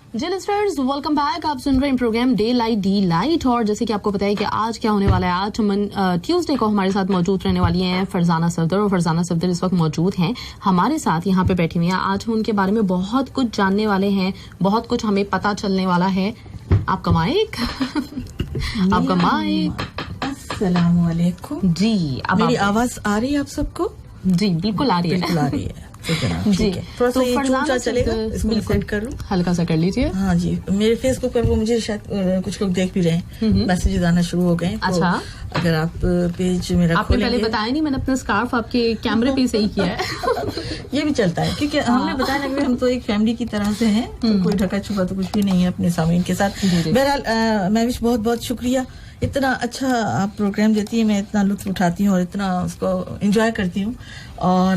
जी listeners, welcome back. आप सुन रहे हैं program daylight delight, और जैसे कि आपको पता है कि आज क्या होने वाला है, आज ट्यूसडे को हमारे साथ मौजूद रहने वाली हैं फरजाना सफदर, और फरजाना सफदर इस वक्त मौजूद हैं हमारे साथ यहाँ पे बैठी हुई हैं। आज हम उनके बारे में बहुत कुछ जानने वाले हैं, बहुत कुछ हमें पता चलने वाला है। आपका माइक आपका माइक। अस्सलाम वालेकुम जी, अब मेरी आवाज आ रही है आप सबको? जी बिल्कुल आ रही है, बिल्कुल आ रही है। जी थोड़ा सा ये चलेगा, इसको सेट कर लूं, हल्का सा कर लीजिए। हाँ जी, मेरे फेसबुक पर वो मुझे शायद कुछ लोग देख भी रहे हैं, मैसेजेस आना शुरू हो गए। अच्छा, अगर आप पेज मेरा आपने पहले बताया नहीं, मैंने अपना स्कार्फ आपके कैमरे पे से ही किया है। ये भी चलता है क्योंकि हमने बताया ना कि हम तो एक फैमिली की तरह से हैं, तो कोई ढका छुपा तो कुछ भी नहीं है अपने सामीन के साथ। बहरहाल मैं भी बहुत बहुत शुक्रिया, इतना अच्छा आप प्रोग्राम देती है, मैं इतना लुत्फ उठाती हूँ और इतना उसको एंजॉय करती हूँ, और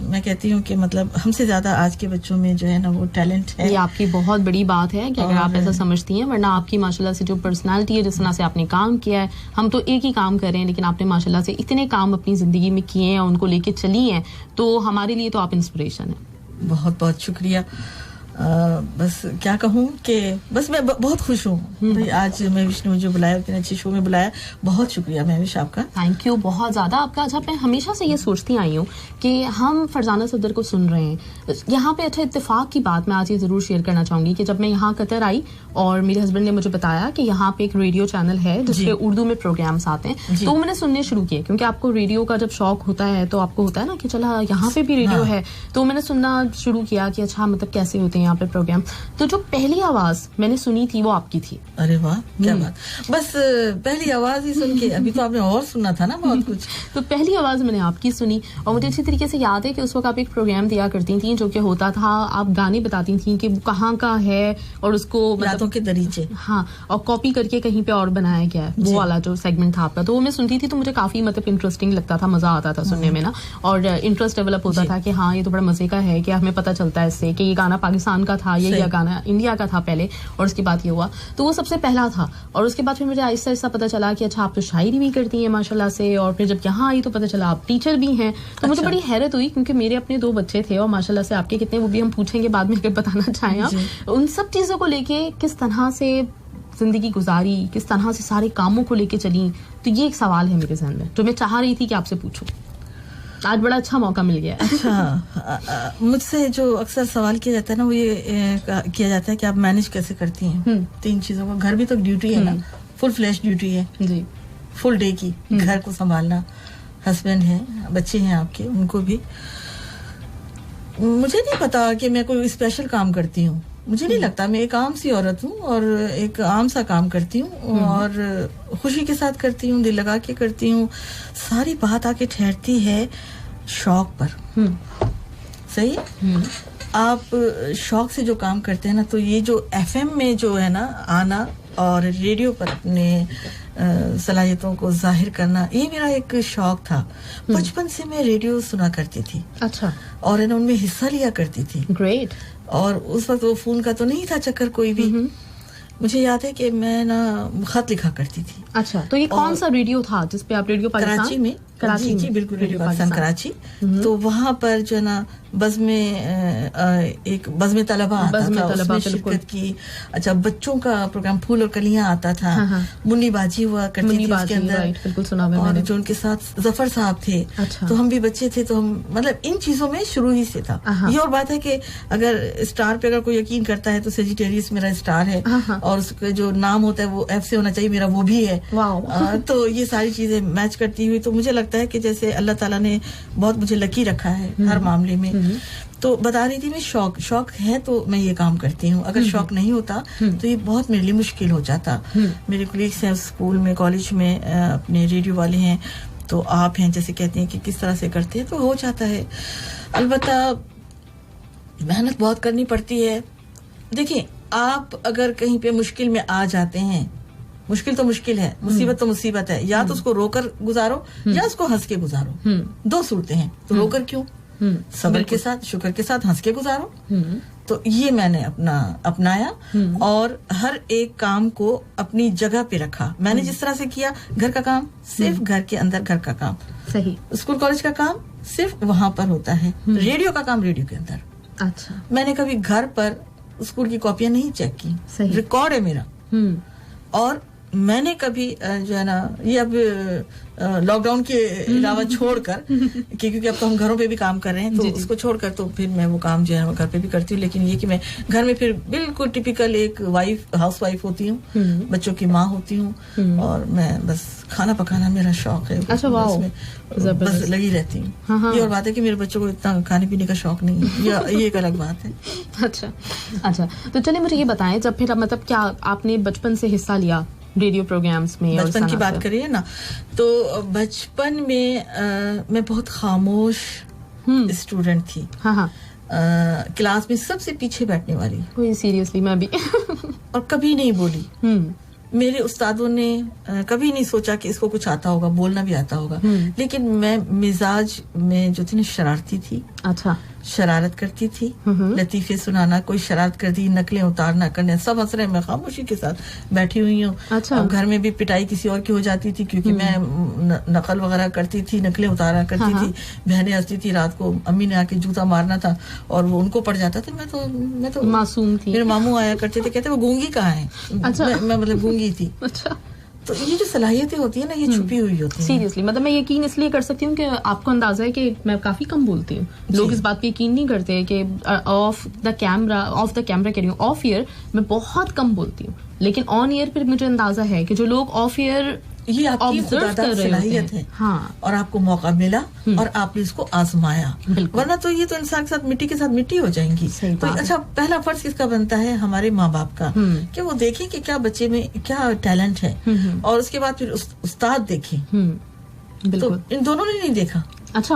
मैं कहती हूँ कि मतलब हमसे ज्यादा आज के बच्चों में जो है ना वो टैलेंट है। ये आपकी बहुत बड़ी बात है कि अगर आप ऐसा समझती हैं, वरना आपकी माशाल्लाह से जो पर्सनालिटी है, जिस तरह से आपने काम किया है, हम तो एक ही काम कर रहे हैं, लेकिन आपने माशाल्लाह से इतने काम अपनी जिंदगी में किए हैं, उनको लेके चली हैं, तो हमारे लिए तो आप इंस्पिरेशन है। बहुत बहुत शुक्रिया। बस क्या कहूँ कि बस मैं बहुत खुश हूँ आज मैं विष्णु मुझे बुलाया, इतने अच्छे शो में बुलाया, बहुत शुक्रिया महविश आपका। थैंक यू बहुत ज़्यादा आपका। अच्छा, मैं हमेशा से ये सोचती आई हूँ कि हम फरजाना सफदर को सुन रहे हैं यहाँ पे। अच्छा, इत्तेफाक की बात मैं आज ये ज़रूर शेयर करना चाहूँगी कि जब मैं यहाँ कतर आई और मेरे हस्बैंड ने मुझे बताया कि यहाँ पे एक रेडियो चैनल है जिसपे उर्दू में प्रोग्राम्स आते हैं, तो मैंने सुनने शुरू किए, क्योंकि आपको रेडियो का जब शौक होता है तो आपको होता है ना कि चला यहाँ पे भी रेडियो है, तो मैंने सुनना शुरू किया कि अच्छा मतलब कैसे होते हैं यहाँ पे प्रोग्राम। तो जो पहली आवाज मैंने सुनी थी वो आपकी थी। अरे वाह, क्या बात। बस पहली आवाज ही सुन के, अभी तो आपने और सुनना था ना बहुत कुछ। तो पहली आवाज मैंने आपकी सुनी, और मुझे अच्छी तरीके से याद है कि उस वक्त आप एक प्रोग्राम दिया करती थी जो कि होता था, आप गाने बताती थी कि कहाँ का है और उसको रातों के दरीचे, हाँ, और कॉपी करके कहीं पे और बनाया गया है, वो वाला जो सेगमेंट था आपका। तो वो मैं सुनती थी, तो मुझे काफी मतलब इंटरेस्टिंग लगता था, मजा आता था सुनने में ना, और इंटरेस्ट डेवलप होता था कि हाँ ये तो बड़ा मजे का है, कि हमें पता चलता है इससे कि ये गाना पाकिस्तान का था, ये गाना इंडिया का था पहले, और उसके बाद ये हुआ। तो वो सबसे पहला था, और उसके बाद फिर मुझे आहिस्ता आहिस्ता पता चला कि अच्छा आप तो शायरी भी करती हैं माशाल्लाह से, और फिर जब यहाँ आई तो पता चला आप टीचर भी हैं। तो मुझे बड़ी हैरत हुई, क्योंकि मेरे अपने 2 बच्चे थे, और माशाल्लाह से आपके कितने, वो भी हम पूछेंगे बाद में, अगर बताना चाहें आप उन सब चीजों को लेके किस तरह से जिंदगी गुजारी, किस तरह से सारे कामों को लेके चली। तो ये एक सवाल है मेरे ज़हन में जो मैं चाह रही थी कि आपसे पूछूं। आज बड़ा अच्छा मौका मिल गया। अच्छा, मुझसे जो अक्सर सवाल किया जाता है ना, वो ये किया जाता है कि आप मैनेज कैसे करती हैं 3 चीजों को। घर भी तो ड्यूटी है ना, फुल फ्लैश ड्यूटी है जी, फुल डे की, घर को संभालना, हस्बैंड है, बच्चे हैं आपके, उनको भी। मुझे नहीं पता कि मैं कोई स्पेशल काम करती हूँ, मुझे नहीं लगता। मैं एक आम सी औरत हूँ और एक आम सा काम करती हूँ, और खुशी के साथ करती हूँ, दिल लगा के करती हूँ। सारी बात आके ठहरती है शौक पर। सही है? आप शौक से जो काम करते हैं ना, तो ये जो एफएम में जो है ना आना और रेडियो पर अपने सलाहियतों को जाहिर करना, ये मेरा एक शौक था। बचपन से मैं रेडियो सुना करती थी। अच्छा। और उनमें हिस्सा लिया करती थी। ग्रेट। और उस वक्त वो फोन का तो नहीं था चक्कर कोई भी। मुझे याद है कि मैं ना खत लिखा करती थी। अच्छा, तो ये कौन सा रेडियो था जिसपे आप रेडियो पाकिस्तान? कराची में। जी बिल्कुल, रेडियो पाकिस्तान कराची। तो वहाँ पर जो है ना एक बज़्म तलबा आता था, उसमें शिरकत की। अच्छा, बच्चों का प्रोग्राम फूल और कलियां आता था। मुन्नी बाजी हुआ करती थी उसके अंदर, बिल्कुल सुना है और मैंने। जो उनके साथ जफर साहब थे। अच्छा। तो हम भी बच्चे थे, तो हम मतलब इन चीजों में शुरू ही से था। ये और बात है कि अगर स्टार पे अगर कोई यकीन करता है तो सेजिटेरियस मेरा स्टार है, और उसका जो नाम होता है वो एफ से होना चाहिए, मेरा वो भी है। तो ये सारी चीजें मैच करती हुई, तो मुझे लगता है कि जैसे अल्लाह ताला ने बहुत मुझे लकी रखा है हर मामले में। तो बता रही थी मैं, शौक है तो मैं ये काम करती हूँ। अगर शौक नहीं होता तो ये बहुत मेरे लिए मुश्किल हो जाता। मेरे कोलीग्स हैं स्कूल में, कॉलेज में, अपने रेडियो वाले हैं, तो आप हैं जैसे कहते हैं कि किस तरह से करते हैं, तो हो जाता है। अलबत्ता मेहनत बहुत करनी पड़ती है। देखिए, आप अगर कहीं पे मुश्किल में आ जाते हैं, मुश्किल तो मुश्किल है, मुसीबत तो मुसीबत है, या तो उसको रोकर गुजारो या उसको हंस के गुजारो। 2 सूरतें हैं। तो रोकर क्यों, सब्र के साथ, शुक्र के साथ हंस के गुजारो। तो ये मैंने अपनाया, और हर एक काम को अपनी जगह पे रखा। मैंने जिस तरह से किया, घर का काम सिर्फ घर के अंदर, घर का काम सही, स्कूल कॉलेज का काम सिर्फ वहां पर होता है, रेडियो का काम रेडियो के अंदर। अच्छा। मैंने कभी घर पर स्कूल की कॉपियां नहीं चेक की, रिकॉर्ड है मेरा। और मैंने कभी जो है ना, ये अब लॉकडाउन के अलावा छोड़कर, क्योंकि अब तो हम घरों पे भी काम कर रहे हैं, तो उसको छोड़कर तो फिर मैं वो काम जो है वो घर पे भी करती हूँ। लेकिन ये कि मैं घर में फिर बिल्कुल टिपिकल एक हाउस वाइफ होती हूँ, बच्चों की माँ होती हूँ, और मैं बस खाना पकाना मेरा शौक है। अच्छा, वाह, बस लगी रहती हूँ। ये और बात है कि मेरे बच्चों को इतना खाने पीने का शौक नहीं है, ये एक अलग बात है। अच्छा, तो चलिए मुझे ये बताएं, जब फिर मतलब क्या आपने बचपन से हिस्सा लिया रेडियो प्रोग्राम्स में? बचपन की बात करिए ना, तो बचपन में मैं बहुत खामोश स्टूडेंट थी। क्लास में सबसे पीछे बैठने वाली। कोई सीरियसली मैं भी और कभी नहीं बोली। मेरे उस्तादों ने कभी नहीं सोचा कि इसको कुछ आता होगा, बोलना भी आता होगा। लेकिन मैं मिजाज में जो थी ना, शरारती थी। अच्छा, शरारत करती थी, लतीफे सुनाना, कोई शरारत कर दी, नकलें उतारना करने, सब हंस रहे, मैं खामोशी के साथ बैठी हुई हूँ। अच्छा। अब घर में भी पिटाई किसी और की हो जाती थी, क्योंकि मैं नकल वगैरह करती थी, नकलें उतारा करती थी। बहनें हंसती थी, रात को अम्मी ने आके जूता मारना था और वो उनको पड़ जाता था। मैं तो मासूम थी। मेरे मामू आया करते थे, कहते वो गूंगी कहाँ है। अच्छा। मैं मतलब गूंगी थी। अच्छा। तो ये जो सलाहियतें होती है ना, ये छुपी हुई होती है। सीरियसली, मतलब मैं यकीन इसलिए कर सकती हूँ कि आपको अंदाजा है कि मैं काफी कम बोलती हूँ। लोग इस बात पे यकीन नहीं करते कि ऑफ द कैमरा कह रही हूँ, ऑफ ईयर मैं बहुत कम बोलती हूँ, लेकिन ऑन ईयर फिर मुझे अंदाजा है कि जो लोग ऑफ ईयर ये आपकी खुदादार सलाहियत है। हाँ। और आपको मौका मिला और आपने इसको आजमाया, वरना तो ये तो इंसान के साथ मिट्टी हो जाएंगी। तो अच्छा, पहला फर्ज किसका बनता है? हमारे माँ बाप का, कि वो देखें कि क्या बच्चे में क्या टैलेंट है, और उसके बाद फिर उस्ताद देखें। तो इन दोनों ने नहीं देखा। अच्छा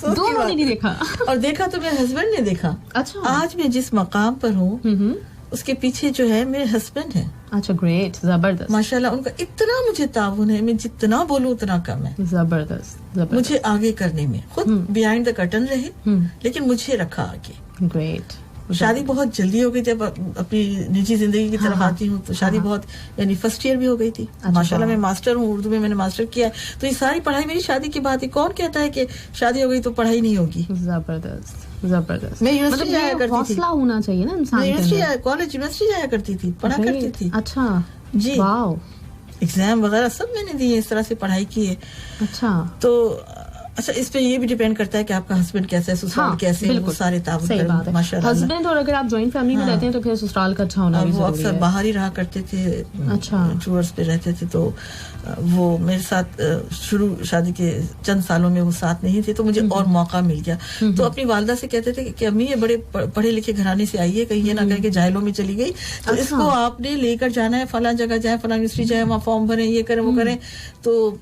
दोनों ने नहीं देखा। और देखा तो मेरे हस्बैंड ने देखा। अच्छा। आज मैं जिस मकाम पर हूँ उसके पीछे जो है मेरे हस्बैंड है। अच्छा, ग्रेट, जबरदस्त, माशाल्लाह। उनका इतना मुझे ताउन है, मैं जितना बोलूं उतना कम है। जबरदस्त। मुझे आगे करने में, खुद बिहाइंड द कर्टन रहे, लेकिन मुझे रखा आगे। ग्रेट। शादी बहुत जल्दी हो गई थी। अब अपनी निजी जिंदगी की तरफ आती हूँ तो शादी बहुत, यानी फर्स्ट ईयर भी हो गई थी। माशाल्लाह मैं मास्टर हूँ, उर्दू में मैंने मास्टर किया है। तो ये सारी पढ़ाई मेरी शादी की बात है। कौन कहता है कि शादी हो गई तो पढ़ाई नहीं होगी? जबरदस्त। मैं यूनिवर्सिटी जाया करती थी। हौसला होना चाहिए ना इंसान के अंदर। कॉलेज यूनिवर्सिटी जाया करती थी, पढ़ा करती थी। अच्छा जी, वाओ। एग्जाम वगैरह सब मैंने दिए, इस तरह से पढ़ाई की है। अच्छा, तो अच्छा, इस पे ये भी डिपेंड करता है कि आपका हस्बैंड कैसा है, ससुराल कैसे है, वो सारे ताबूत करें माशाल्लाह। हस्बैंड, और अगर आप जॉइंट फैमिली में रहते हैं तो फिर ससुराल का अच्छा होना भी जरूरी है। वो अक्सर बाहर ही रहा करते थे। अच्छा, टूर्स पे रहते थे, तो वो मेरे साथ शुरू शादी के चंद सालों में वो साथ नहीं थे, तो मुझे और मौका मिल गया। तो अपनी वालदा से कहते थे कि अम्मी ये बड़े पढ़े लिखे घराने से आई है, कहीं ये ना कह के जाहिलों में चली गई, तो इसको आपने लेकर जाना है, फलां जगह जाए, फलां यूनिवर्सिटी जाए, वहाँ फॉर्म भरें, ये करें वो करें। तो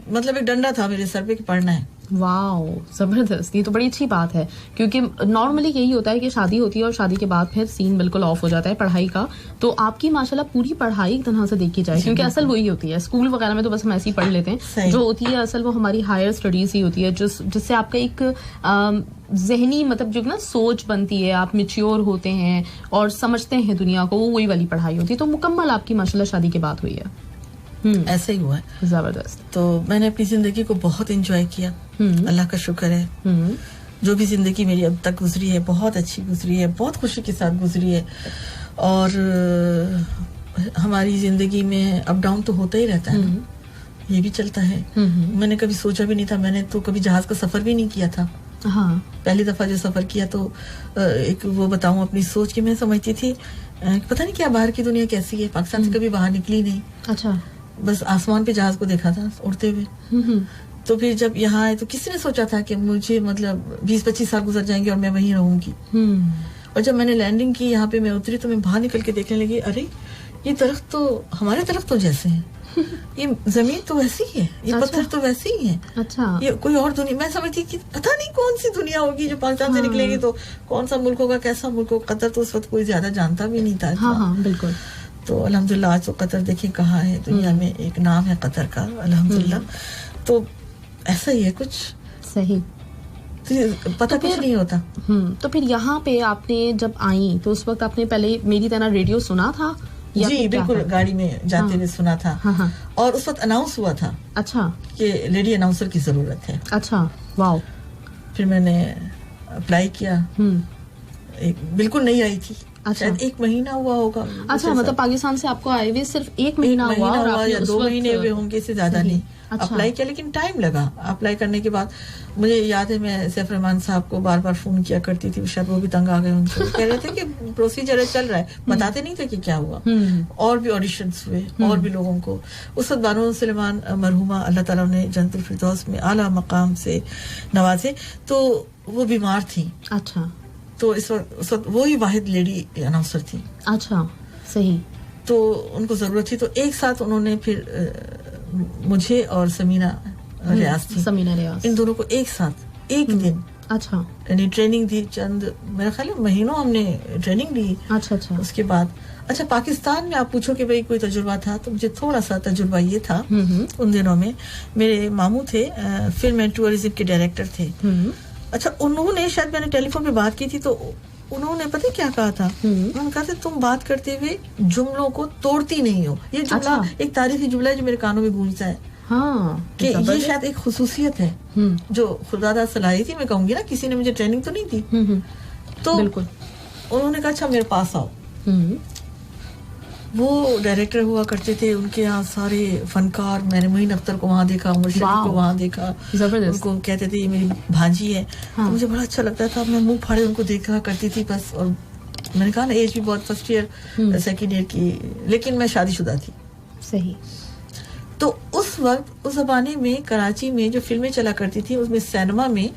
मतलब एक डंडा था मेरे सर पे कि पढ़ना है। वाओ, जबरदस्त। ये तो बड़ी अच्छी बात है, क्योंकि नॉर्मली यही होता है कि शादी होती है और शादी के बाद फिर सीन बिल्कुल ऑफ हो जाता है पढ़ाई का। तो आपकी माशाल्लाह पूरी पढ़ाई एक तरह से देखी जाए, क्योंकि असल वही होती है। स्कूल वगैरह में तो बस हम ऐसे ही पढ़ लेते हैं, जो होती है असल वो हमारी हायर स्टडीज ही होती है, जिससे आपका एक जहनी मतलब जो ना सोच बनती है, आप मैच्योर होते हैं और समझते हैं दुनिया को, वो वही वाली पढ़ाई होती है। तो मुकम्मल आपकी माशाल्लाह शादी के बाद हुई है। ऐसे ही हुआ है। जबरदस्त। तो मैंने अपनी जिंदगी को बहुत एंजॉय किया, अल्लाह का शुक्र है। जो भी जिंदगी मेरी अब तक गुजरी है बहुत अच्छी गुजरी है, बहुत खुशी के साथ गुजरी है। और हमारी जिंदगी में अप डाउन तो होता ही रहता है ना, ये भी चलता है। मैंने कभी सोचा भी नहीं था, मैंने तो कभी जहाज का सफर भी नहीं किया था। हाँ, पहली दफा जो सफर किया तो एक वो बताऊं अपनी सोच की, मैं समझती थी पता नहीं क्या बाहर की दुनिया कैसी है, पाकिस्तान से कभी बाहर निकली नहीं। अच्छा, बस आसमान पे जहाज को देखा था उड़ते हुए। तो फिर जब यहाँ आए तो किसी ने सोचा था कि मुझे मतलब 20-25 साल गुजर जाएंगे और मैं वहीं रहूंगी। और जब मैंने लैंडिंग की यहाँ पे, मैं उतरी तो मैं बाहर निकल के देखने लगी, अरे ये दरख्त तो हमारे दरख्त तो जैसे हैं, ये जमीन तो वैसी ही है, ये पत्थर तो वैसे ही है। अच्छा, ये कोई और दुनिया। मैं समझती कि पता नहीं कौन सी दुनिया होगी जो पाकिस्तान से निकलेगी, तो कौन सा मुल्क होगा, कैसा मुल्क होगा। कतर तो उस वक्त कोई ज्यादा जानता भी नहीं था। हाँ, बिल्कुल। तो अल्हम्दुलिल्लाह आज तो कतर देखिए कहाँ है, दुनिया में एक नाम है कतर का, अल्हम्दुलिल्लाह। तो ऐसा ही है कुछ। सही, तो पता कुछ नहीं होता। तो फिर यहाँ पे आपने जब आई तो उस वक्त आपने पहले मेरी तरह रेडियो सुना था? जी बिल्कुल, गाड़ी में जाते हुए सुना था। और उस वक्त अनाउंस हुआ था अच्छा कि लेडी अनाउंसर की जरूरत है। अच्छा, वाओ। फिर मैंने अप्लाई किया, बिल्कुल नहीं आई थी. अच्छा. शायद 1 महीना हुआ होगा. अच्छा, मतलब पाकिस्तान से आपको आए हुए सिर्फ 1 महीना हुआ और आपने या 2 महीने हुए होंगे, इससे ज्यादा नहीं. अच्छा. अप्लाई किया, लेकिन टाइम लगा. अप्लाई करने के बाद मुझे याद है मैं सैफ रहमान साहब को बार बार फोन किया करती थी. शायद वो भी तंग आ गए उनको. कह रहे थे कि प्रोसीजर चल रहा है, बताते नहीं थे कि क्या हुआ. और भी ऑडिशंस हुए और भी लोगों को. उस वक्त बानो सुलेमान मरहुमा, अल्लाह ताला ने जन्नतुल फिरदौस में आला मकाम से नवाजे, तो वो बीमार थी. अच्छा. तो उस वक्त वो ही वाहिद लेडी अनाउंसर थी. अच्छा, सही. तो उनको जरूरत थी, तो एक साथ उन्होंने फिर मुझे और समीना रियाज थी, समीना रियाज, इन दोनों को एक साथ एक दिन. अच्छा. यानी ट्रेनिंग दी, चंद मेरा ख्याल है महीनों हमने ट्रेनिंग ली. अच्छा अच्छा. उसके बाद अच्छा, पाकिस्तान में आप पूछो कि भाई कोई तजुर्बा था, तो मुझे थोड़ा सा तजुर्बा ये था. उन दिनों में मेरे मामू थे, फिल्म एंड टूरिज्म के डायरेक्टर थे. अच्छा, उन्होंने शायद मैंने टेलीफोन पे बात की थी, तो उन्होंने पता क्या कहा था. उन्होंने कहा था तुम बात करते हुए जुमलों को तोड़ती नहीं हो. ये जुमला एक तारीखी जुमला है जो मेरे कानों में गूंजता है. हाँ, कि ये शायद एक खुसूसियत है जो खुदादा सलाही थी, मैं कहूंगी ना, किसी ने मुझे ट्रेनिंग तो नहीं दी. तो बिल्कुल उन्होंने कहा अच्छा मेरे पास आओ. वो डायरेक्टर हुआ करते थे, उनके यहाँ सारे फनकार. मैंने मोइन अख्तर को वहाँ देखा, उमर शरीफ को वहाँ देखा. उनको कहते थे ये मेरी भांजी है. तो मुझे बड़ा अच्छा लगता था, मैं मुंह फाड़े उनको देखा करती थी बस. और मैंने कहा ना एज भी बहुत, फर्स्ट ईयर सेकेंड ईयर की, लेकिन मैं शादीशुदा थी. सही. तो उस वक्त उस जमाने में कराची में जो फिल्में चला करती थी, उसमें सिनेमा में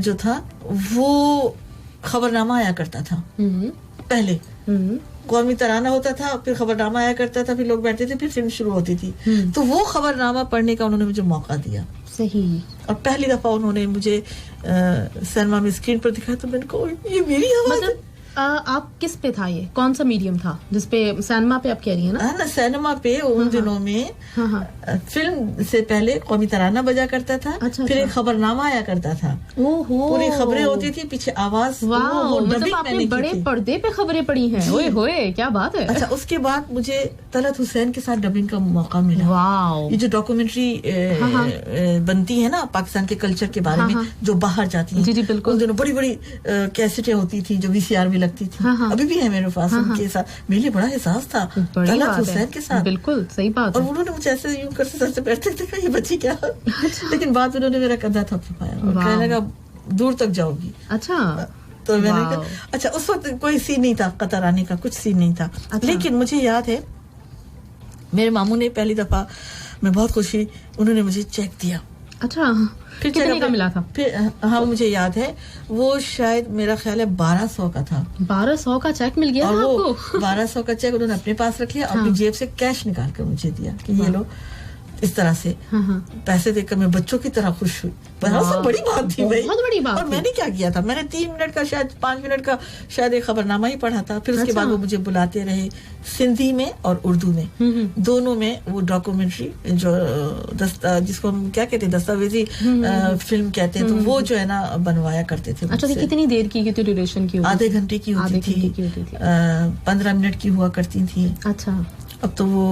जो था वो खबरनामा आया करता था. पहले कौमी तराना होता था, फिर खबरनामा आया करता था, फिर लोग बैठते थे, फिर फिल्म शुरू होती थी. तो वो खबरनामा पढ़ने का उन्होंने मुझे मौका दिया. सही. और पहली दफा उन्होंने मुझे सिनेमा में स्क्रीन पर दिखाया, तो मैंने कहा ये मेरी आवाज है. आप किस पे था, ये कौन सा मीडियम था जिसपे, सिनेमा पे आप कह रही है ना? ना, सिनेमा पे उन दिनों में फिल्म से पहले कौमी तराना बजा करता था. अच्छा, फिर एक खबरनामा आया करता था. पूरी खबरें होती थी, पीछे आवाज. मतलब आपने बड़े पर्दे पे खबरें पढ़ी हैं. ओए होए, क्या बात है. अच्छा, उसके बाद मुझे तलत हुसैन के साथ डबिंग का मौका मिला. वाओ. ये जो डॉक्यूमेंट्री बनती है ना पाकिस्तान के कल्चर के बारे में, जो बाहर जाती है. जी बिल्कुल. उन दिनों बड़ी बड़ी कैसेटें होती थी जो VCR में लगती थी. अभी भी है मेरे पास. उनके साथ मेरे लिए बड़ा एहसास था, तलत हुसैन के साथ. बिल्कुल सही बात. और उन्होंने मुझे ऐसे यूं करते करते बैठते थे, ये बच्ची क्या. लेकिन बाद में उन्होंने मेरा कंधा थपथपाया और कहने लगा दूर तक जाओगी. अच्छा. तो मैंने कहा अच्छा, उस वक्त कोई सीन नहीं था कतर आने का, कुछ सीन नहीं था. लेकिन मुझे याद है मेरे मामू ने पहली दफा, मैं बहुत खुशी, उन्होंने मुझे चेक दिया. अच्छा. फिर कितने का मिला था? फिर हाँ, मुझे याद है वो शायद मेरा ख्याल है 1200 का था. 1200 का चेक मिल गया. और वो 1200 का चेक उन्होंने अपने पास रख लिया, अपनी जेब से कैश निकाल कर मुझे दिया कि ये लो. इस तरह से पैसे देकर मैं बच्चों की तरह खुश हुई. सब बड़ी बात थी भाई, बहुत बड़ी बात. और मैंने क्या किया था, मैंने 3 मिनट का शायद 5 मिनट का शायद एक खबरनामा ही पढ़ा था. फिर उसके बाद वो मुझे बुलाते रहे सिंधी में और उर्दू में, दोनों में. वो डॉक्यूमेंट्री जो जिसको हम क्या कहते हैं, दस्तावेजी फिल्म कहते हैं, तो वो जो है ना बनवाया करते थे. अच्छा, कितनी देर की, कितनी ड्यूरेशन की? आधे घंटे की होती थी, 15 मिनट की हुआ करती थी. अच्छा. अब तो वो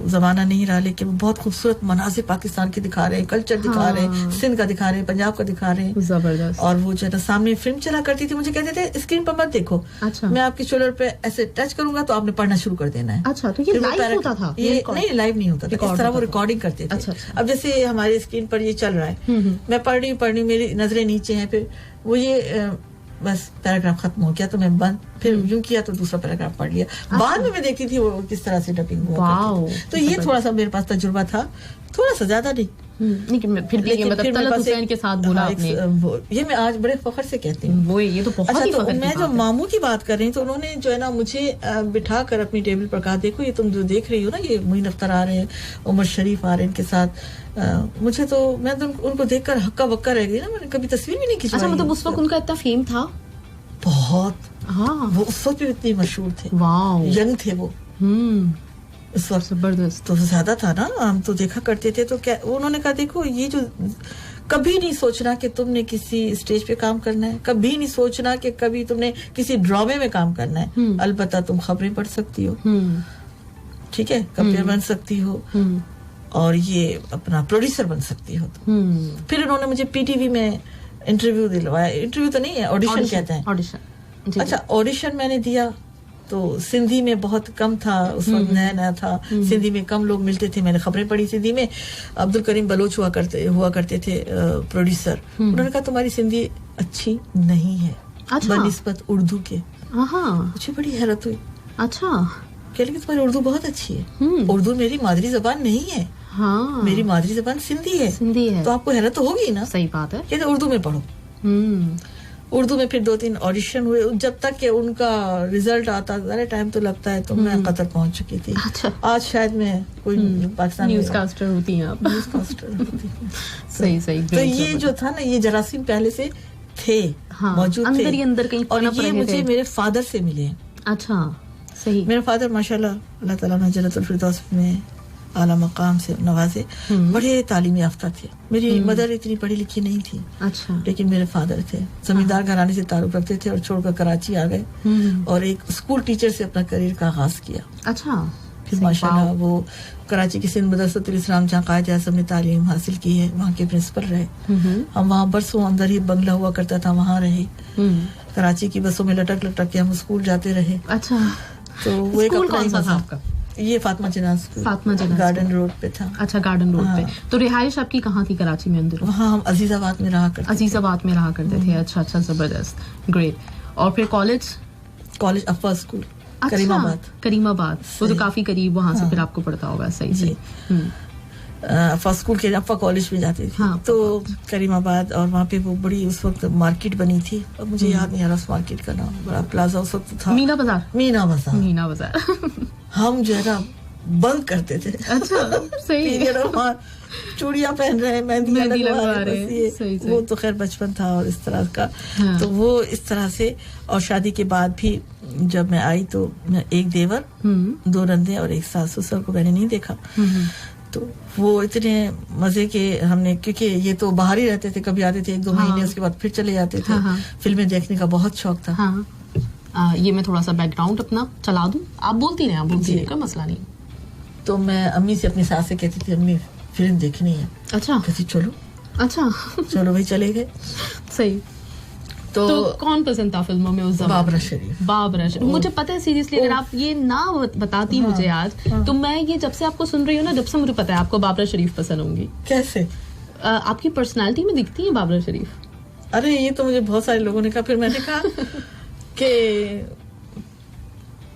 जमाना नहीं रहा, लेकिन वो बहुत खूबसूरत मनाजिर पाकिस्तान के दिखा रहे हैं, कल्चर दिखा रहे हैं, सिंध का दिखा रहे हैं, पंजाब का दिखा रहे हैं. जबरदस्त. और वो जो है सामने फिल्म चला करती थी, मुझे कहते थे स्क्रीन पर मत देखो. अच्छा. मैं आपकी शोल्डर पे ऐसे टच करूंगा तो आपने पढ़ना शुरू कर देना है. अच्छा. तो ये लाइव होता था? ये नहीं, लाइव नहीं होता था. इस तरह वो रिकॉर्डिंग करते थे. अच्छा. अब जैसे हमारी स्क्रीन पर ये चल रहा है, मैं पढ़ रही मेरी नजरें नीचे हैं, फिर वो ये बस पैराग्राफ खत्म हो गया तो मैं बंद, फिर यूं किया तो दूसरा पैराग्राफ पढ़ लिया. बाद में मैं देखती थी वो किस तरह से डबिंग हुआ करती थी. तो ये थोड़ा सा मेरे पास तजुर्बा था, थोड़ा सा, ज्यादा नहीं. फिर भी ये मतलब तलत हुसैन के साथ बोला आपने, ये मैं आज बड़े फख्र से कहती हूँ. वो ये तो बहुत ही फख्र की बात है. मैं जो मामू की बात कर रही हूँ, तो उन्होंने जो है ना मुझे बिठा कर अपनी टेबल पर कहा, देखो ये तुम जो देख रही हो ना, ये मोइन अख्तर आ रहे हैं, उमर शरीफ आ रहे हैं इनके साथ. मुझे तो मैं तो उनको देखकर हक्का बक्का रह गई ना, मैंने कभी तस्वीर भी नहीं खिंचवाई. अच्छा, मतलब उस वक्त उनका इतना फेम था? बहुत. हाँ, वो उस वक्त भी इतने मशहूर थे. वाह, यंग थे वो उस वक्त. जबरदस्त. तो ज्यादा था ना, हम तो देखा करते थे. तो क्या उन्होंने कहा, देखो ये जो कभी नहीं सोचना कि तुमने किसी स्टेज पे काम करना है, कभी नहीं सोचना कि कभी तुमने किसी ड्रामे में काम करना है. अलबत्ता तुम खबरें पढ़ सकती हो, ठीक है, कंपेयर बन सकती हो, और ये अपना प्रोड्यूसर बन सकती हो. फिर उन्होंने मुझे PTV में इंटरव्यू दिलवाया. इंटरव्यू तो नहीं है, ऑडिशन कहते हैं. ऑडिशन. अच्छा ऑडिशन मैंने दिया तो सिंधी में बहुत कम था उस वक्त, नया नया था, सिंधी में कम लोग मिलते थे. मैंने खबरें पढ़ी सिंधी में. अब्दुल करीम बलोच हुआ करते थे प्रोड्यूसर. उन्होंने कहा तुम्हारी सिंधी अच्छी नहीं है बनिस्बत उर्दू के. मुझे बड़ी हैरत हुई. अच्छा, कह लगी तुम्हारी उर्दू बहुत अच्छी है. उर्दू मेरी मादरी जबान नहीं है. मेरी मादरी जबान सिंधी है. तो आपको हैरत तो होगी ना. सही बात है. कहते उर्दू में पढ़ो. उर्दू में फिर 2-3 ऑडिशन हुए. जब तक कि उनका रिजल्ट आता ज़रा टाइम तो लगता है. तो मैं कतर पहुंच चुकी थी. अच्छा. आज शायद मैं कोई पाकिस्तान न्यूज़ कास्टर होती हैं आप. न्यूज़ कास्टर होती हूँ. सही. तो ये जो था ना, ये जरासीम पहले से थे, मौजूद थे अंदर कहीं. और ये मुझे मेरे फादर से मिले. अच्छा, सही. मेरे फादर माशाल्लाह अल्लाह ताला ने जन्नतुल फिरदौस में आला मकाम से नवाजे. बड़े तालीम याफ्ता थे. मेरी मदर इतनी पढ़ी लिखी नहीं थी. अच्छा. लेकिन मेरे फादर थे. जमींदार घराने से ताल्लुक रखते थे और छोड़कर कराची आ गए और एक स्कूल टीचर से अपना करियर का आगाज किया. अच्छा. फिर माशाल्लाह वो कराची के सिंध मदरसतुल इस्लाम जहाँ कायद आज़म ने तालीम हासिल की है वहाँ के प्रिंसिपल रहे. हम वहाँ बरसों अंदर ही बंगला हुआ करता था, वहाँ रहे. कराची की बसों में लटक के हम स्कूल जाते रहे. अच्छा. तो वो एक अपना ये फातिमा जिन्ना गार्डन रोड पे था. अच्छा, गार्डन रोड पे. तो रिहाइश आपकी कहाँ थी कराची में अंदर? वहाँ हम अजीजाबाद में रहा करते थे. अच्छा, जबरदस्त, ग्रेट. और फिर कॉलेज अफवा स्कूल करीमाबाद. वो तो काफी करीब वहाँ से फिर आपको पड़ता होगा. सही. अफवा स्कूल के अफवा कॉलेज में जाते थे. तो करीमाबाद, और वहाँ पे वो बड़ी उस वक्त मार्केट बनी थी. अब मुझे याद नहीं आ रहा उस मार्केट का नाम. बड़ा प्लाजा उस वक्त था. मीना बाजार. हम जो है ना बंक करते थे. अच्छा, सही. चूड़ियां पहन रहे, मेहंदी लगवा रहे. वो तो खैर बचपन था और इस तरह का. तो वो इस तरह से. और शादी के बाद भी जब मैं आई तो एक देवर, 2 नंदे और एक सास ससुर को मैंने नहीं देखा. तो वो इतने मजे के हमने, क्योंकि ये तो बाहर ही रहते थे, कभी आते थे 1-2 महीने, उसके बाद फिर चले जाते थे. फिल्में देखने का बहुत शौक था. ये मैं थोड़ा सा बैकग्राउंड अपना चला दूं, आप बोलती रहे, कोई मसला नहीं. तो मैं अम्मी से, अपनी सास से कहती थी अम्मी फिल्म देखनी है. अच्छा. कहती चलो. अच्छा. चलो भाई, चले गए. सही. तो कौन पसंद था फिल्मों में उस जमाने? बाबरा शरीफ. मुझे पता है सीरियसली, अगर आप ये ना बताती मुझे आज, तो मैं ये जब से आपको सुन रही हूँ ना, जब से मुझे पता है आपको बाबरा शरीफ पसंद होंगी. कैसे? आपकी पर्सनालिटी में दिखती है बाबरा शरीफ. अरे ये तो मुझे बहुत सारे लोगों ने कहा. फिर मैंने कहा कि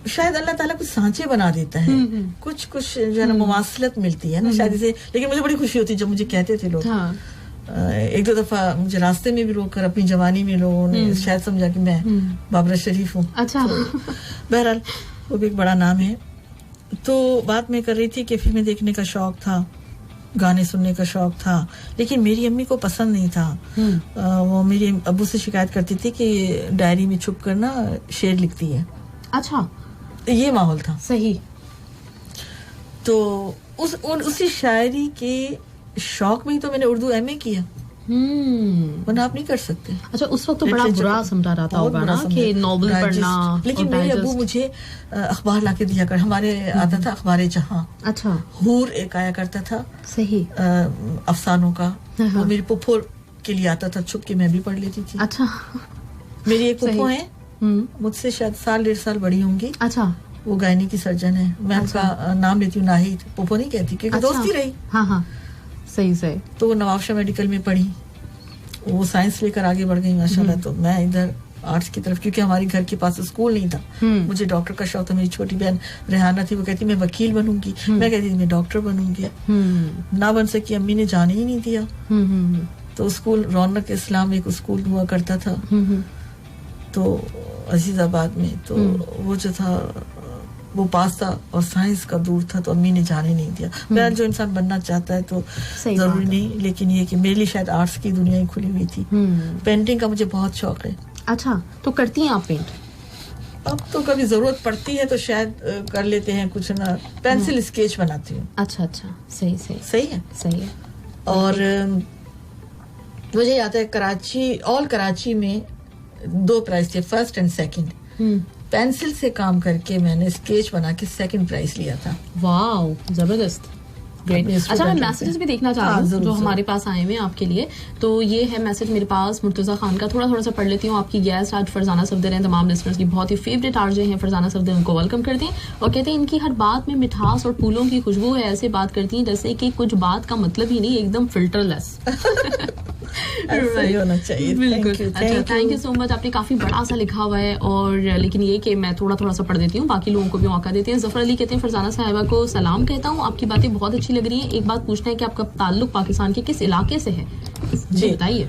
शायद अल्लाह ताला कुछ सांचे बना देता है. कुछ जो है ना मुमासलत मिलती है ना शायद इसे. लेकिन मुझे बड़ी खुशी होती जब मुझे कहते थे लोग. 1-2 दफा मुझे रास्ते में भी रोककर अपनी जवानी में लोगों ने शायद समझा कि मैं बाबरा शरीफ हूँ. अच्छा. तो बहरहाल वो भी एक बड़ा नाम है. तो बात मैं कर रही थी कि फिल्में देखने का शौक था, गाने सुनने का शौक था, लेकिन मेरी अम्मी को पसंद नहीं था. वो मेरे अब्बू से शिकायत करती थी कि डायरी में छुप कर ना शेर लिखती है. अच्छा. ये माहौल था. सही. तो उसी शायरी के शौक में ही तो मैंने उर्दू MA किया. वरना आप नहीं कर सकते. अच्छा, उस वक्त तो बड़ा बुरा समझा रहा था होगा ना कि नॉवेल पढ़ना. लेकिन मेरे अब्बू मुझे अखबार लाके दिया कर. हमारे आता था अखबार जहां. अच्छा. हूर एक आया करता था. सही. अफसानों का. वो मेरी पुप्पो के लिए आता था, छुप के मैं भी पढ़ लेती थी. अच्छा. मेरी एक पुप्पो है, मुझसे शायद 1.5 साल बड़ी होंगी. अच्छा. वो गायनी की सर्जन है. मैं उनका नाम लेती हूँ नाहिद, पुप्पो नहीं कहती क्योंकि दोस्ती रही. हाँ. सही. तो वो नवाबशाह मेडिकल में पढ़ी, वो साइंस लेकर आगे बढ़ गई माशाल्लाह. तो मैं इधर आर्ट्स की तरफ, क्योंकि हमारे घर के पास स्कूल नहीं था. मुझे डॉक्टर का शौक था. मेरी छोटी बहन रेहाना थी, वो कहती मैं वकील बनूंगी. मैं कहती मैं डॉक्टर बनूंगी. ना बन सकी, अम्मी ने जाने ही नहीं दिया. तो स्कूल रौनक इस्लाम एक स्कूल हुआ करता था तो अजीजाबाद में. तो वो जो था वो पास था और साइंस का दूर था, तो अम्मी ने जाने नहीं दिया. मेरा जो इंसान बनना चाहता है तो जरूरी नहीं, लेकिन ये कि मेरे लिए शायद आर्ट्स की दुनिया ही खुली हुई थी. पेंटिंग का मुझे बहुत शौक है. अच्छा. तो करती हैं आप पेंट? अब तो कभी जरूरत पड़ती है तो शायद कर लेते हैं कुछ ना. पेंसिल स्केच बनाती हूँ. अच्छा. सही है. और मुझे याद है कराची में 2 प्राइज थे, फर्स्ट एंड सेकंड. पेंसिल से काम करके मैंने स्केच बना के 2nd प्राइज लिया था. वाओ, जबरदस्त. اچھا میں میسیجز بھی دیکھنا چاہ رہی ہوں جو ہمارے پاس آئے ہوئے ہیں آپ کے لیے. تو یہ ہے میسج میرے پاس مرتضیٰ خان کا, تھوڑا سا پڑھ لیتی ہوں. آپ کی گیسٹ آج فرزانہ صفدر ہیں, تمام لسنرز کی بہت ہی فیوریٹ آرجے ہیں فرزانہ صفدر, ان کو ویلکم کرتے ہیں اور کہتے ہیں ان کی ہر بات میں مٹھاس اور پھولوں کی خوشبو ہے. ایسے بات کرتی ہیں جیسے کہ کچھ بات کا مطلب ہی نہیں, ایک دم فلٹر لیس. ہونا چاہیے. بالکل. اچھا تھینک یو سو مچ. آپ نے کافی بڑا سا لکھا ہوا ہے, اور لیکن یہ کہ میں تھوڑا سا پڑھ دیتی ہوں, باقی لوگوں کو بھی موقع دیتے ہیں. ظفر علی کہتے ہیں فرزانہ صاحبہ کو سلام کہتا ہوں, آپ کی باتیں بہت اچھی لگ رہی ہیں. ایک بات پوچھنا ہے کہ آپ کا تعلق پاکستان کے کس علاقے سے ہے؟ جی بتائیے.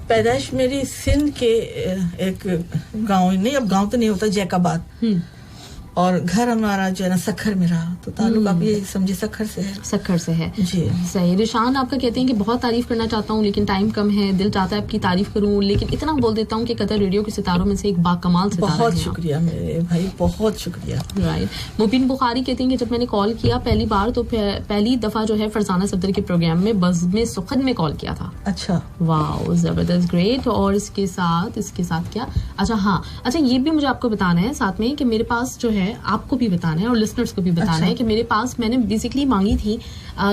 پیدائش میری سندھ کے ایک گاؤں, نہیں اب گاؤں تو نہیں ہوتا, جیک آباد, اور گھر ہمارا جو ہے نا سکھر میں رہا, تو تعلق آپ یہ سمجھے سکھر سے ہے. سکھر سے ہے جی صحیح. رشان آپ کا کہتے ہیں کہ بہت تعریف کرنا چاہتا ہوں لیکن ٹائم کم ہے, دل چاہتا ہے آپ کی تعریف کروں لیکن اتنا بول دیتا ہوں کہ قطر ریڈیو کے ستاروں میں سے ایک باکمال ستارہ ہے. بہت شکریہ میرے بھائی, بہت شکریہ. رائٹ. مبین بخاری کہتے ہیں کہ جب میں نے کال کیا پہلی بار تو پہلی دفعہ جو ہے فرزانہ صفدر کے پروگرام میں بزم سخن میں کال کیا تھا. اچھا واو زبردست, گریٹ. اور اس کے ساتھ کیا, اچھا یہ بھی مجھے آپ کو بتانا ہے ساتھ میں کہ میرے پاس جو ہے, آپ کو بھی بتانا ہے اور لسنرز کو بھی بتانا ہے کہ میرے پاس میں نے بیسکلی مانگی تھی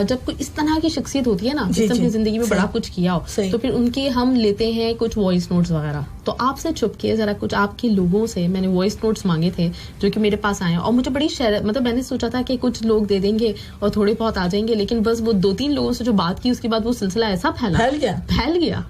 جب کوئی اس طرح کی شخصیت ہوتی ہے نا جس نے اپنی زندگی میں بڑا کچھ کیا ہو, تو پھر ان کے ہم لیتے ہیں کچھ وائس نوٹس وغیرہ. تو آپ سے چھپ کے ذرا کچھ آپ کے لوگوں سے میں نے وائس نوٹس مانگے تھے جو کہ میرے پاس آئے, اور مجھے بڑی مطلب میں نے سوچا تھا کہ کچھ لوگ دے دیں گے اور تھوڑے بہت آ جائیں گے, لیکن بس وہ 2-3 لوگوں سے جو بات کی اس کے بعد وہ سلسلہ ایسا پھیل گیا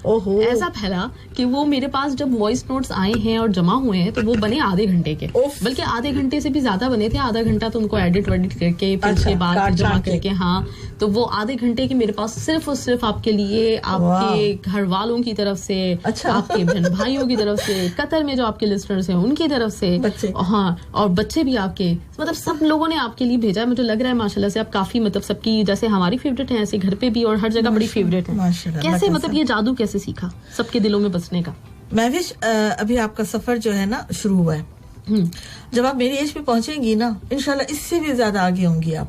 ایسا پھیلا کہ وہ میرے پاس جب وائس نوٹس آئے ہیں اور جمع ہوئے ہیں تو وہ بنے آدھے گھنٹے کے, بلکہ آدھے گھنٹے سے بھی زیادہ بنے تھے. آدھا گھنٹہ تو ان کو ایڈٹ ویڈٹ کر کے پھر اس کے بعد جمع کر کے, ہاں تو وہ آدھے گھنٹے کے میرے پاس صرف اور صرف آپ کے لیے, آپ کے گھر والوں کی طرف سے, آپ کے بہن بھائیوں کی طرف سے, قطر میں جو آپ کے لسنرز ہیں ان کی طرف سے, ہاں اور بچے بھی آپ کے, مطلب سب لوگوں نے آپ کے لیے بھیجا ہے. مجھے لگ رہا ہے ماشاءاللہ سے آپ کافی مطلب سب کی جیسے ہماری فیوریٹ ہیں ایسے گھر پہ بھی اور ہر جگہ بڑی فیوریٹ ہیں. کیسے مطلب یہ جادو کیسے سیکھا سب کے دلوں میں بسنے کا؟ میں بھی ابھی آپ کا سفر جو ہے نا شروع ہوا ہے, جب آپ میری ایج پہ پہنچیں گی نا انشاءاللہ اس سے بھی زیادہ آگے ہوں گی آپ,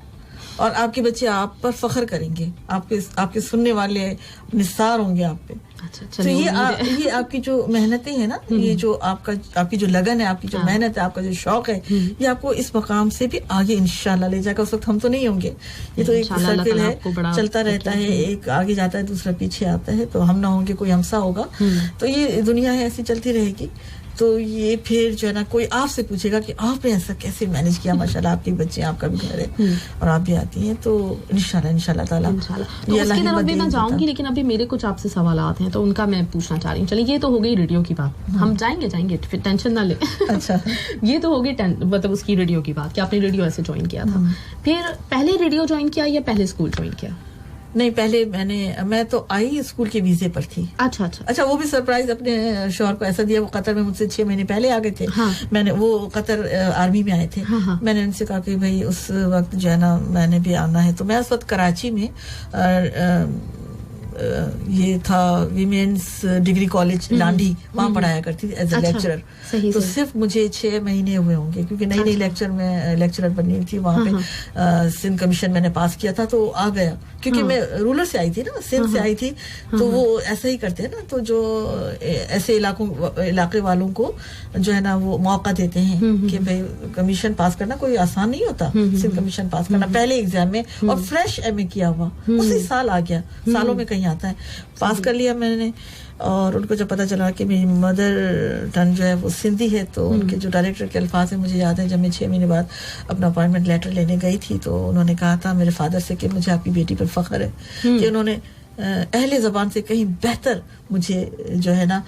اور آپ کے بچے آپ پر فخر کریں گے, آپ کے سننے والے نثار ہوں گے آپ پہ. تو یہ آپ کی جو محنتیں ہیں نا, یہ جو آپ کی جو لگن ہے, آپ کی جو محنت ہے, آپ کا جو شوق ہے, یہ آپ کو اس مقام سے بھی آگے انشاءاللہ لے جائے گا. اس وقت ہم تو نہیں ہوں گے, یہ تو ایک سرکل ہے, چلتا رہتا ہے, ایک آگے جاتا ہے دوسرا پیچھے آتا ہے, تو ہم نہ ہوں گے کوئی ہمسا ہوگا. تو یہ دنیا ہے ایسی چلتی رہے گی. تو یہ پھر جو ہے نا کوئی آپ سے پوچھے گا کہ آپ نے ایسا کیسے مینج کیا, ماشاءاللہ آپ کے بچے, آپ کا بھی گھر ہے اور آپ بھی آتی ہیں, تو انشاءاللہ تعالیٰ اس کی طرف بھی میں جاؤں گی, لیکن ابھی میرے کچھ آپ سے سوالات ہیں تو ان کا میں پوچھنا چاہ رہی ہوں. چلیے یہ تو ہو گئی ریڈیو کی بات, ہم جائیں گے پھر ٹینشن نہ لیں. اچھا یہ تو ہو گئی مطلب اس کی ریڈیو کی بات کہ آپ نے ریڈیو ایسے جوائن کیا تھا. پھر پہلے ریڈیو جوائن کیا یا پہلے اسکول جوائن کیا؟ نہیں, پہلے میں تو آئی اسکول کے ویزے پر تھی. اچھا وہ بھی سرپرائز اپنے شوہر کو ایسا دیا, وہ قطر میں مجھ سے 6 مہینے پہلے آ گئے تھے. میں نے وہ قطر آرمی میں آئے تھے. میں نے ان سے کہا کہ بھائی اس وقت جو ہے نا میں نے بھی آنا ہے. تو میں اس وقت کراچی میں یہ تھا ویمنس ڈگری کالج لانڈی, وہاں پڑھایا کرتی تھی ایز اے لیکچرر. تو صرف مجھے 6 مہینے ہوئے ہوں گے کیونکہ نئی لیکچرر بنی تھی وہاں پہ. سندھ کمیشن میں نے پاس کیا تھا تو آ گیا, کیونکہ میں رولر سے آئی تھی نا, سندھ سے آئی تھی, تو وہ ایسا ہی کرتے ہیں نا. تو جو ایسے علاقے والوں کو جو ہے نا وہ موقع دیتے ہیں کہ بھائی کمیشن پاس کرنا کوئی آسان نہیں ہوتا. سندھ کمیشن پاس کرنا پہلے ایگزام میں, اور فریش ایم اے کیا ہوا, اسی سال آ گیا, سالوں میں کہیں آتا ہے. پاس کر لیا میں نے, اور ان کو جب پتا چلا کہ میری مدر ٹنگ جو ہے وہ سندھی ہے, تو ان کے جو ڈائریکٹر کے الفاظ ہیں مجھے یاد ہے, جب میں 6 مہینے بعد اپنا اپوائنٹمنٹ لیٹر لینے گئی تھی تو انہوں نے کہا تھا میرے فادر سے کہ مجھے آپ کی بیٹی پر فخر ہے کہ انہوں نے اہل زبان سے کہیں بہتر مجھے جو ہے نا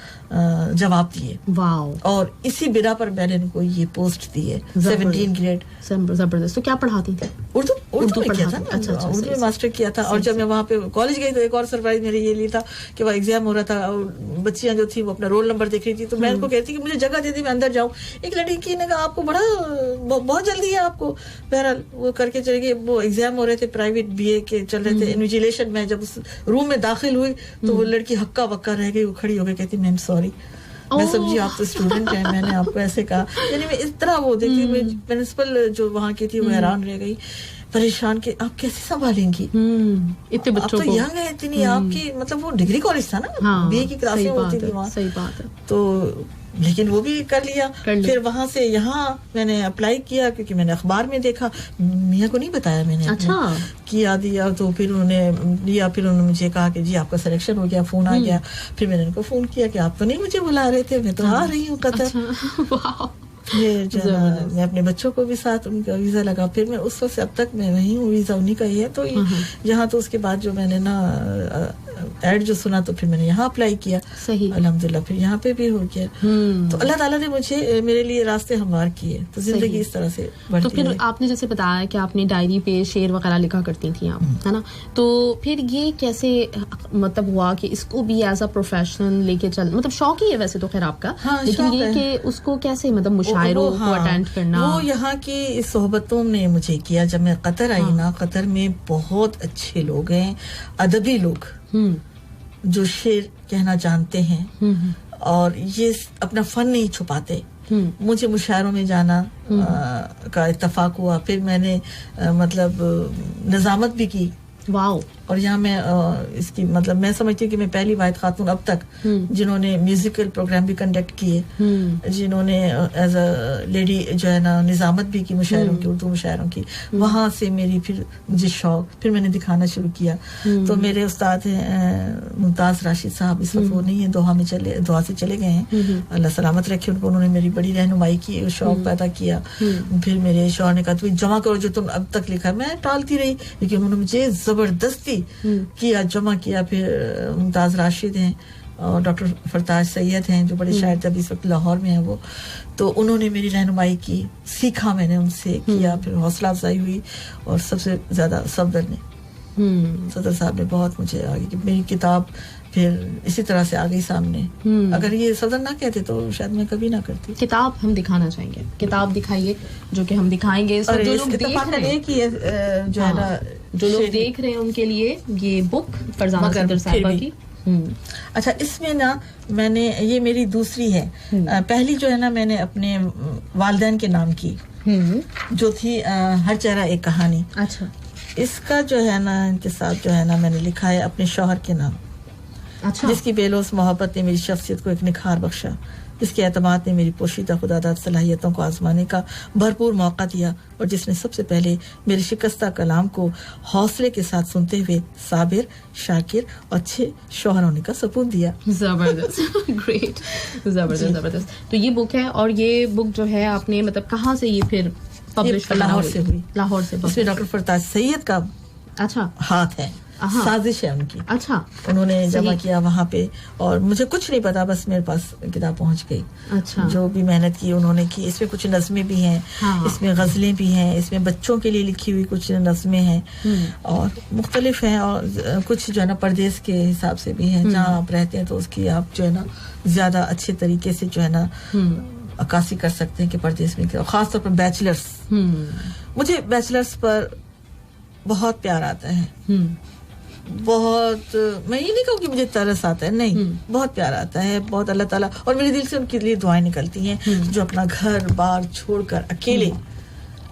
جواب دیے. واو. اور اسی بنا پر میں نے ان کو یہ پوسٹ دی ہے 17 گریڈ. زبردست. تو کیا پڑھاتی تھی؟ اردو میں کیا تھا نا, اردو میں ماسٹر کیا تھا. اور جب میں وہاں پہ کالج گئی تو ایک اور سرپرائز میرے یہ تھا کہ وہ ایگزام ہو رہا تھا, اور بچیاں جو تھی وہ اپنا رول نمبر دیکھ رہی تھی. تو میں ان کو کہتی کہ مجھے جگہ دے دی, میں اندر جاؤں. ایک لڑکی نے کہا آپ کو بہت جلدی ہے آپ کو. بہرحال وہ کر کے چلے گئے. وہ ایگزام ہو رہے تھے, پرائیویٹ BA کے چل رہے تھے. انویجیلیشن میں جب اس روم میں داخل ہوئی تو وہ لڑکی ہکا بکا رہ گئی, وہ کھڑی ہو گئی, کہتی میم سوری, میں سمجھی آپ تو اسٹوڈنٹ ہیں, میں نے آپ کو ایسے کہا. یعنی میں اس طرح وہ دیکھتی, پرنسپل جو وہاں کی تھی وہ حیران رہ گئی, پریشان کہ آپ کیسے سنبھالیں گی اتنے بچوں کو, آپ تو ینگ ہے اتنی, آپ کی مطلب وہ ڈگری کالج تھا نا, BA کی کلاسیں ہوتی تھی وہاں. صحیح بات ہے. تو لیکن وہ بھی کر لیا. پھر وہاں سے یہاں میں نے اپلائی کیا کیونکہ میں نے اخبار میں دیکھا, میاں کو نہیں بتایا میں نے. اچھا کیا دیا تو پھر انہوں نے لیا. پھر انہوں نے مجھے کہا کہ جی آپ کا سلیکشن ہو گیا, فون آ گیا. پھر میں نے ان کو فون کیا کہ آپ تو نہیں مجھے بلا رہے تھے, میں تو آ رہی ہوں قطر. یہ جو ہے میں اپنے بچوں کو بھی ساتھ ان کا ویزا لگا. پھر میں اس وقت سے اب تک میں وہیں ہوں, ویزا انہیں کا ہی ہے. تو یہاں تو اس کے بعد جو میں نے نا ایڈ جو سنا تو پھر میں نے یہاں اپلائی کیا. صحیح, الحمدللہ پھر یہاں پہ بھی ہو گیا. تو اللہ تعالیٰ نے مجھے میرے لیے راستے ہموار کیے, تو زندگی اس طرح سے بڑھتی. تو پھر آپ نے جیسے بتایا کہ آپ نے ڈائری پہ شعر وغیرہ لکھا کرتی تھیں آپ, ہے نا, تو پھر یہ کیسے مطلب ہوا کہ اس کو بھی ایز اے پروفیشنل لے کے چل, مطلب شوق ہی ہے ویسے تو خیر آپ کا, لیکن یہ کہ اس کو کیسے مطلب مشاعروں کو اٹینڈ کرنا, وہ یہاں کی صحبتوں نے مجھے کیا. جب میں قطر آئی نا, قطر میں بہت اچھے لوگ ہیں, ادبی لوگ جو شعر کہنا جانتے ہیں اور یہ اپنا فن نہیں چھپاتے. مجھے مشاعروں میں جانا کا اتفاق ہوا. پھر میں نے مطلب نظامت بھی کی. واو. اور یہاں میں اس کی مطلب میں سمجھتی ہوں کہ میں پہلی واحد خاتون اب تک جنہوں نے میوزیکل پروگرام بھی کنڈکٹ کیے, جنہوں نے ایز اے لیڈی جو ہے نا نظامت بھی کی مشاعروں کی, اردو مشاعروں کی. وہاں سے میری پھر مجھے شوق, پھر میں نے دکھانا شروع کیا. تو میرے استاد ہیں ممتاز راشد صاحب, اس وقت وہ نہیں ہے, دعا سے چلے گئے ہیں, اللہ سلامت رکھے ان کو. انہوں نے میری بڑی رہنمائی کی, شوق پیدا کیا. پھر میرے شوہر نے کہا تم جمع کرو جو تم اب تک لکھا. میں ٹالتی رہی, لیکن انہوں نے مجھے زبردستی کیا, جمع کیا. پھر ممتاز راشد ہیں اور ڈاکٹر فرتاج سید ہیں جو بڑے شاعر تھے, اس وقت لاہور میں ہیں وہ. تو انہوں نے میری رہنمائی کی, سیکھا میں نے ان سے, کیا. پھر حوصلہ افزائی ہوئی, اور سب سے زیادہ صدر صاحب نے بہت مجھے آگے کی. میری کتاب پھر اسی طرح سے آ گئی سامنے. اگر یہ صدر نہ کہتے تو شاید میں کبھی نہ کرتی. کتاب ہم دکھانا چاہیں گے, کتاب دکھائیے جو کہ ہم دکھائیں گے. جو لوگ دیکھ رہے ہیں, جو ہے نا جو لوگ دیکھ رہے ہیں ان کے لیے یہ بک فرزانہ صدر صاحبہ کی. اچھا, اس میں نا میں نے, یہ میری دوسری ہے. پہلی جو ہے نا میں نے اپنے والدین کے نام کی, جو تھی ہر چہرہ ایک کہانی. اچھا, اس کا جو ہے نا ان کے ساتھ جو ہے نا میں نے لکھا ہے اپنے شوہر کے نام. اچھا, جس کی بے لوث محبت نے میری شخصیت کو ایک نکھار بخشا, جس کے اعتماد نے میری پوشیدہ خداداد صلاحیتوں کو آزمانے کا بھرپور موقع دیا, اور جس نے سب سے پہلے میرے شکستہ کلام کو حوصلے کے ساتھ سنتے ہوئے صابر, شاکر اور اچھے شوہر ہونے کا ثبوت دیا. زبردست, گریٹ, زبردست. تو یہ بک ہے, اور یہ بک جو ہے آپ نے مطلب کہاں سے یہ پھر پبلش؟ لاہور سے ہوئی. لاہور سے. اس میں ڈاکٹر فرتاج سید کا اچھا ہاتھ ہے, سازش ہے ان کی. اچھا, انہوں نے جمع کیا وہاں پہ, اور مجھے کچھ نہیں پتا, بس میرے پاس کتاب پہنچ گئی. اچھا, جو بھی محنت کی انہوں نے کی. اس میں کچھ نظمیں بھی ہیں, اس میں غزلیں بھی ہیں, اس میں بچوں کے لیے لکھی ہوئی کچھ نظمیں ہیں, اور مختلف ہیں, اور کچھ جو ہے نا پردیس کے حساب سے بھی ہیں. جہاں آپ رہتے ہیں تو اس کی آپ جو ہے نا زیادہ اچھے طریقے سے جو ہے نا عکاسی کر سکتے ہیں کہ پردیس میں کیا. خاص طور پر بیچلرس, مجھے بیچلرس پر بہت پیار آتا ہے, بہت. میں یہ نہیں کہوں کہ مجھے ترس آتا ہے, نہیں, بہت پیار آتا ہے, بہت. اللہ تعالیٰ, اور میرے دل سے ان کے لیے دعائیں نکلتی ہیں جو اپنا گھر بار چھوڑ کر اکیلے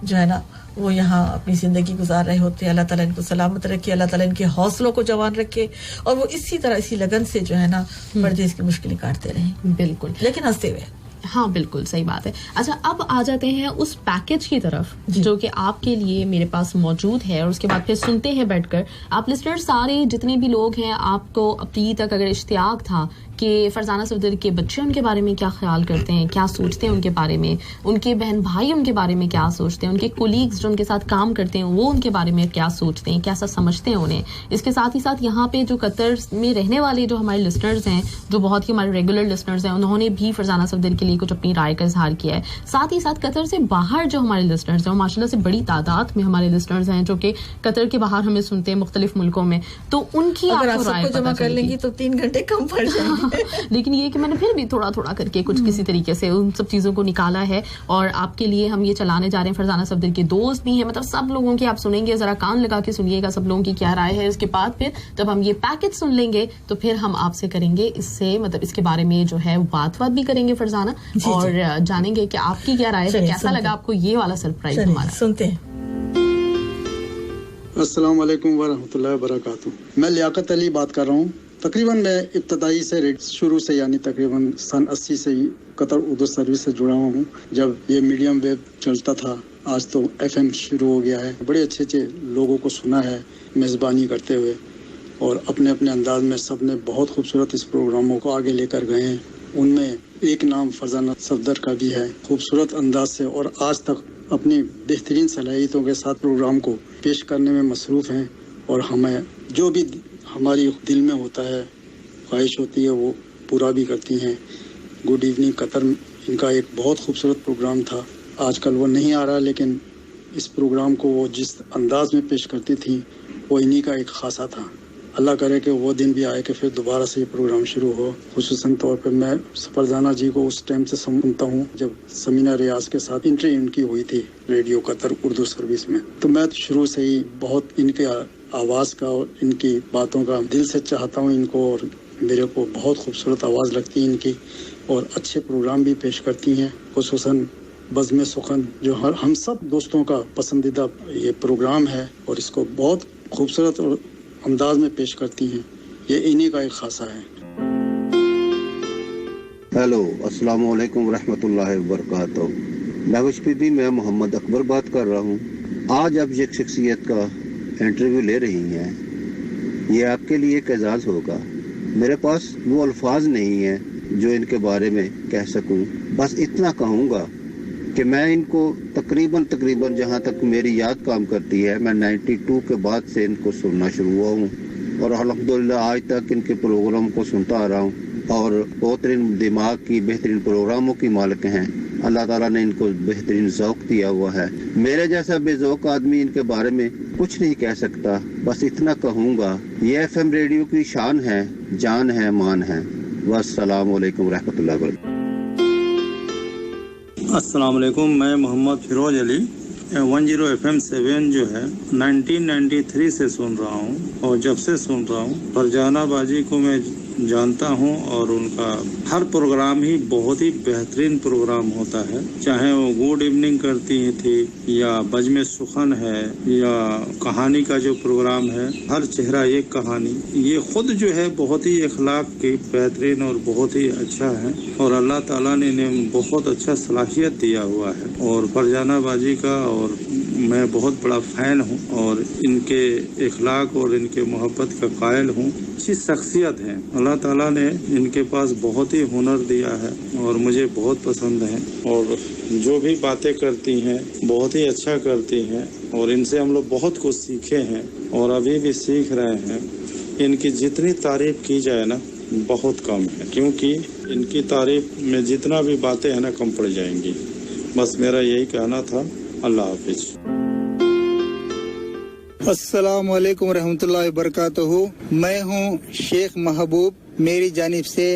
جو ہے نا وہ یہاں اپنی زندگی گزار رہے ہوتے ہیں. اللہ تعالیٰ ان کو سلامت رکھے, اللہ تعالیٰ ان کے حوصلوں کو جوان رکھے, اور وہ اسی طرح اسی لگن سے جو ہے نا پردیس کی مشکلیں کاٹتے رہیں. بالکل, لیکن ہنستے ہوئے. ہاں بالکل صحیح بات ہے. اچھا, اب آ جاتے ہیں اس پیکج کی طرف جو کہ آپ کے لیے میرے پاس موجود ہے, اور اس کے بعد پھر سنتے ہیں بیٹھ کر. آپ لسنر سارے جتنے بھی لوگ ہیں, آپ کو ابھی تک اگر اشتیاق تھا کہ فرزانہ صفدر کے بچے ان کے بارے میں کیا خیال کرتے ہیں, کیا سوچتے ہیں ان کے بارے میں, ان کے بہن بھائی ان کے بارے میں کیا سوچتے ہیں, ان کے کولیگز جو ان کے ساتھ کام کرتے ہیں وہ ان کے بارے میں کیا سوچتے ہیں, کیسا سمجھتے ہیں انہیں. اس کے ساتھ ہی ساتھ یہاں پہ جو قطر میں رہنے والے جو ہمارے لسنرز ہیں, جو بہت ہی ہمارے ریگولر لسنرز ہیں, انہوں نے بھی فرزانہ صفدر کے لیے کچھ اپنی رائے کا اظہار کیا ہے. ساتھ ہی ساتھ قطر سے باہر جو ہمارے لسنرز ہیں, ماشاء اللہ سے بڑی تعداد میں ہمارے لسنرز ہیں جو کہ قطر کے باہر ہمیں سنتے ہیں مختلف ملکوں میں, تو ان کی اگر آپ سب کو جمع کر لیں گی تو 3 گھنٹے کم پڑ جائیں گے. لیکن یہ کہ میں نے پھر بھی تھوڑا تھوڑا کر کے کچھ کسی طریقے سے ان سب چیزوں کو نکالا ہے, اور آپ کے لیے ہم یہ چلانے جا رہے ہیں. فرزانہ صفدر کے دوست بھی ہیں, مطلب سب لوگوں کی آپ سنیں گے, ذرا کان لگا کے سنیے گا سب لوگوں کی کیا رائے ہے. اس کے بعد پھر جب ہم یہ پیکج سن لیں گے تو پھر ہم آپ سے کریں گے اس سے مطلب اس کے بارے میں جو ہے بات بھی کریں گے فرزانہ, اور جانیں گے کہ آپ کی کیا رائے ہے, کیسا لگا آپ کو یہ والا سرپرائز ہمارا. سنتے ہیں. السلام علیکم ورحمۃ اللہ وبرکاتہ. میں لیاقت علی بات کر رہا ہوں तकरीबन मैं इब्तदाई से शुरू से यानी तकरीबन सन 80 से ही कतर उर्दू सर्विस से जुड़ा हूँ। जब ये मीडियम वेव चलता था, आज तो FM शुरू हो गया है। बड़े अच्छे लोगों को सुना है मेज़बानी करते हुए और अपने अपने अंदाज में सब ने बहुत खूबसूरत इस प्रोग्रामों को आगे लेकर गए हैं। उनमें एक नाम फरजाना सफदर का भी है। खूबसूरत अंदाज से और आज तक अपनी बेहतरीन सलाहियतों के साथ प्रोग्राम को पेश करने में मसरूफ़ हैं और हमें जो भी हमारी दिल में होता है, ख्वाहिश होती है, वो पूरा भी करती हैं। गुड इवनिंग कतर इनका एक बहुत खूबसूरत प्रोग्राम था। आजकल वो नहीं आ रहा, लेकिन इस प्रोग्राम को वो जिस अंदाज में पेश करती थी वो इन्हीं का एक खासा था। अल्लाह करे कि वो दिन भी आए कि फिर दोबारा से ये प्रोग्राम शुरू हो। खुसूसन तौर पर मैं फरजाना जी को उस टाइम से सुनता हूँ जब समीना रियाज के साथ इंट्री इनकी हुई थी रेडियो कतर उर्दू सर्विस में। तो मैं शुरू से ही बहुत इनके आवाज़ का और इनकी बातों का दिल से चाहता हूँ इनको, और मेरे को बहुत खूबसूरत आवाज़ लगती है इनकी और अच्छे प्रोग्राम भी पेश करती हैं। खुसूसन बज़्म सुखन जो हम सब दोस्तों का पसंदीदा ये प्रोग्राम है और इसको बहुत खूबसूरत और अंदाज में पेश करती हैं। ये इन्हीं का एक खासा है। हेलो, अस्सलाम वालेकुम रहमतुल्लाहि व बरकातहू। नवशपीदी मैं मोहम्मद अकबर बात कर रहा हूँ। आज आप एक शख्सियत का इंटरव्यू ले रही हैं, ये आपके लिए एक एजाज़ होगा। मेरे पास वो अल्फाज नहीं हैं जो इनके बारे में कह सकूं। बस इतना कहूँगा कि मैं इनको तकरीबन जहाँ तक मेरी याद काम करती है, मैं 92 के बाद से इनको सुनना शुरू हुआ हूँ और अल्हम्दुलिल्लाह आज तक इनके प्रोग्राम को सुनता आ रहा हूँ और बेहतरीन दिमाग की, बेहतरीन प्रोग्रामों की मालिक हैं। अल्लाह ताला ने इनको बेहतरीन ज़ौक़ दिया हुआ है। मेरे जैसा बेज़ौक़ आदमी इनके बारे में कुछ नहीं कह सकता। बस इतना कहूँगा, ये FM रेडियो की शान है, जान है, मान है। वस्सलामु अलैकुम रहमतुल्लाहि व बरकातहू। अस्सलाम वालेकुम, मैं मोहम्मद फिरोज अली 10 FM 7 जो है 1993 से सुन रहा हूँ और जब से सुन रहा हूँ फरजाना बाजी को मैं जानता हूँ और उनका हर प्रोग्राम ही बहुत ही बेहतरीन प्रोग्राम होता है। चाहे वो गुड इवनिंग करती थी या बज़्म सुखन है या कहानी का जो प्रोग्राम है, हर चेहरा एक कहानी, ये खुद जो है बहुत ही अखलाक की बेहतरीन और बहुत ही अच्छा है और अल्लाह ताला ने इन्हें बहुत अच्छा सलाहियत दिया हुआ है और फरजाना बाजी का और मैं बहुत बड़ा फ़ैन हूँ और इनके अखलाक और इनके मोहब्बत का कायल हूँ। अच्छी शख्सियत है, अल्लाह ताला ने इनके पास बहुत ही हुनर दिया है और मुझे बहुत पसंद है और जो भी बातें करती हैं बहुत ही अच्छा करती हैं और इनसे हम लोग बहुत कुछ सीखे हैं और अभी भी सीख रहे हैं। इनकी जितनी तारीफ़ की जाए ना बहुत कम है, क्योंकि इनकी तारीफ़ में जितना भी बातें हैं ना कम पड़ जाएंगी। बस मेरा यही कहना था। अल्लाह हाफिज। अस्सलामु अलैकुम रहमतुल्लाहि व बरकातहू। मैं हूँ शेख महबूब। मेरी जानिब से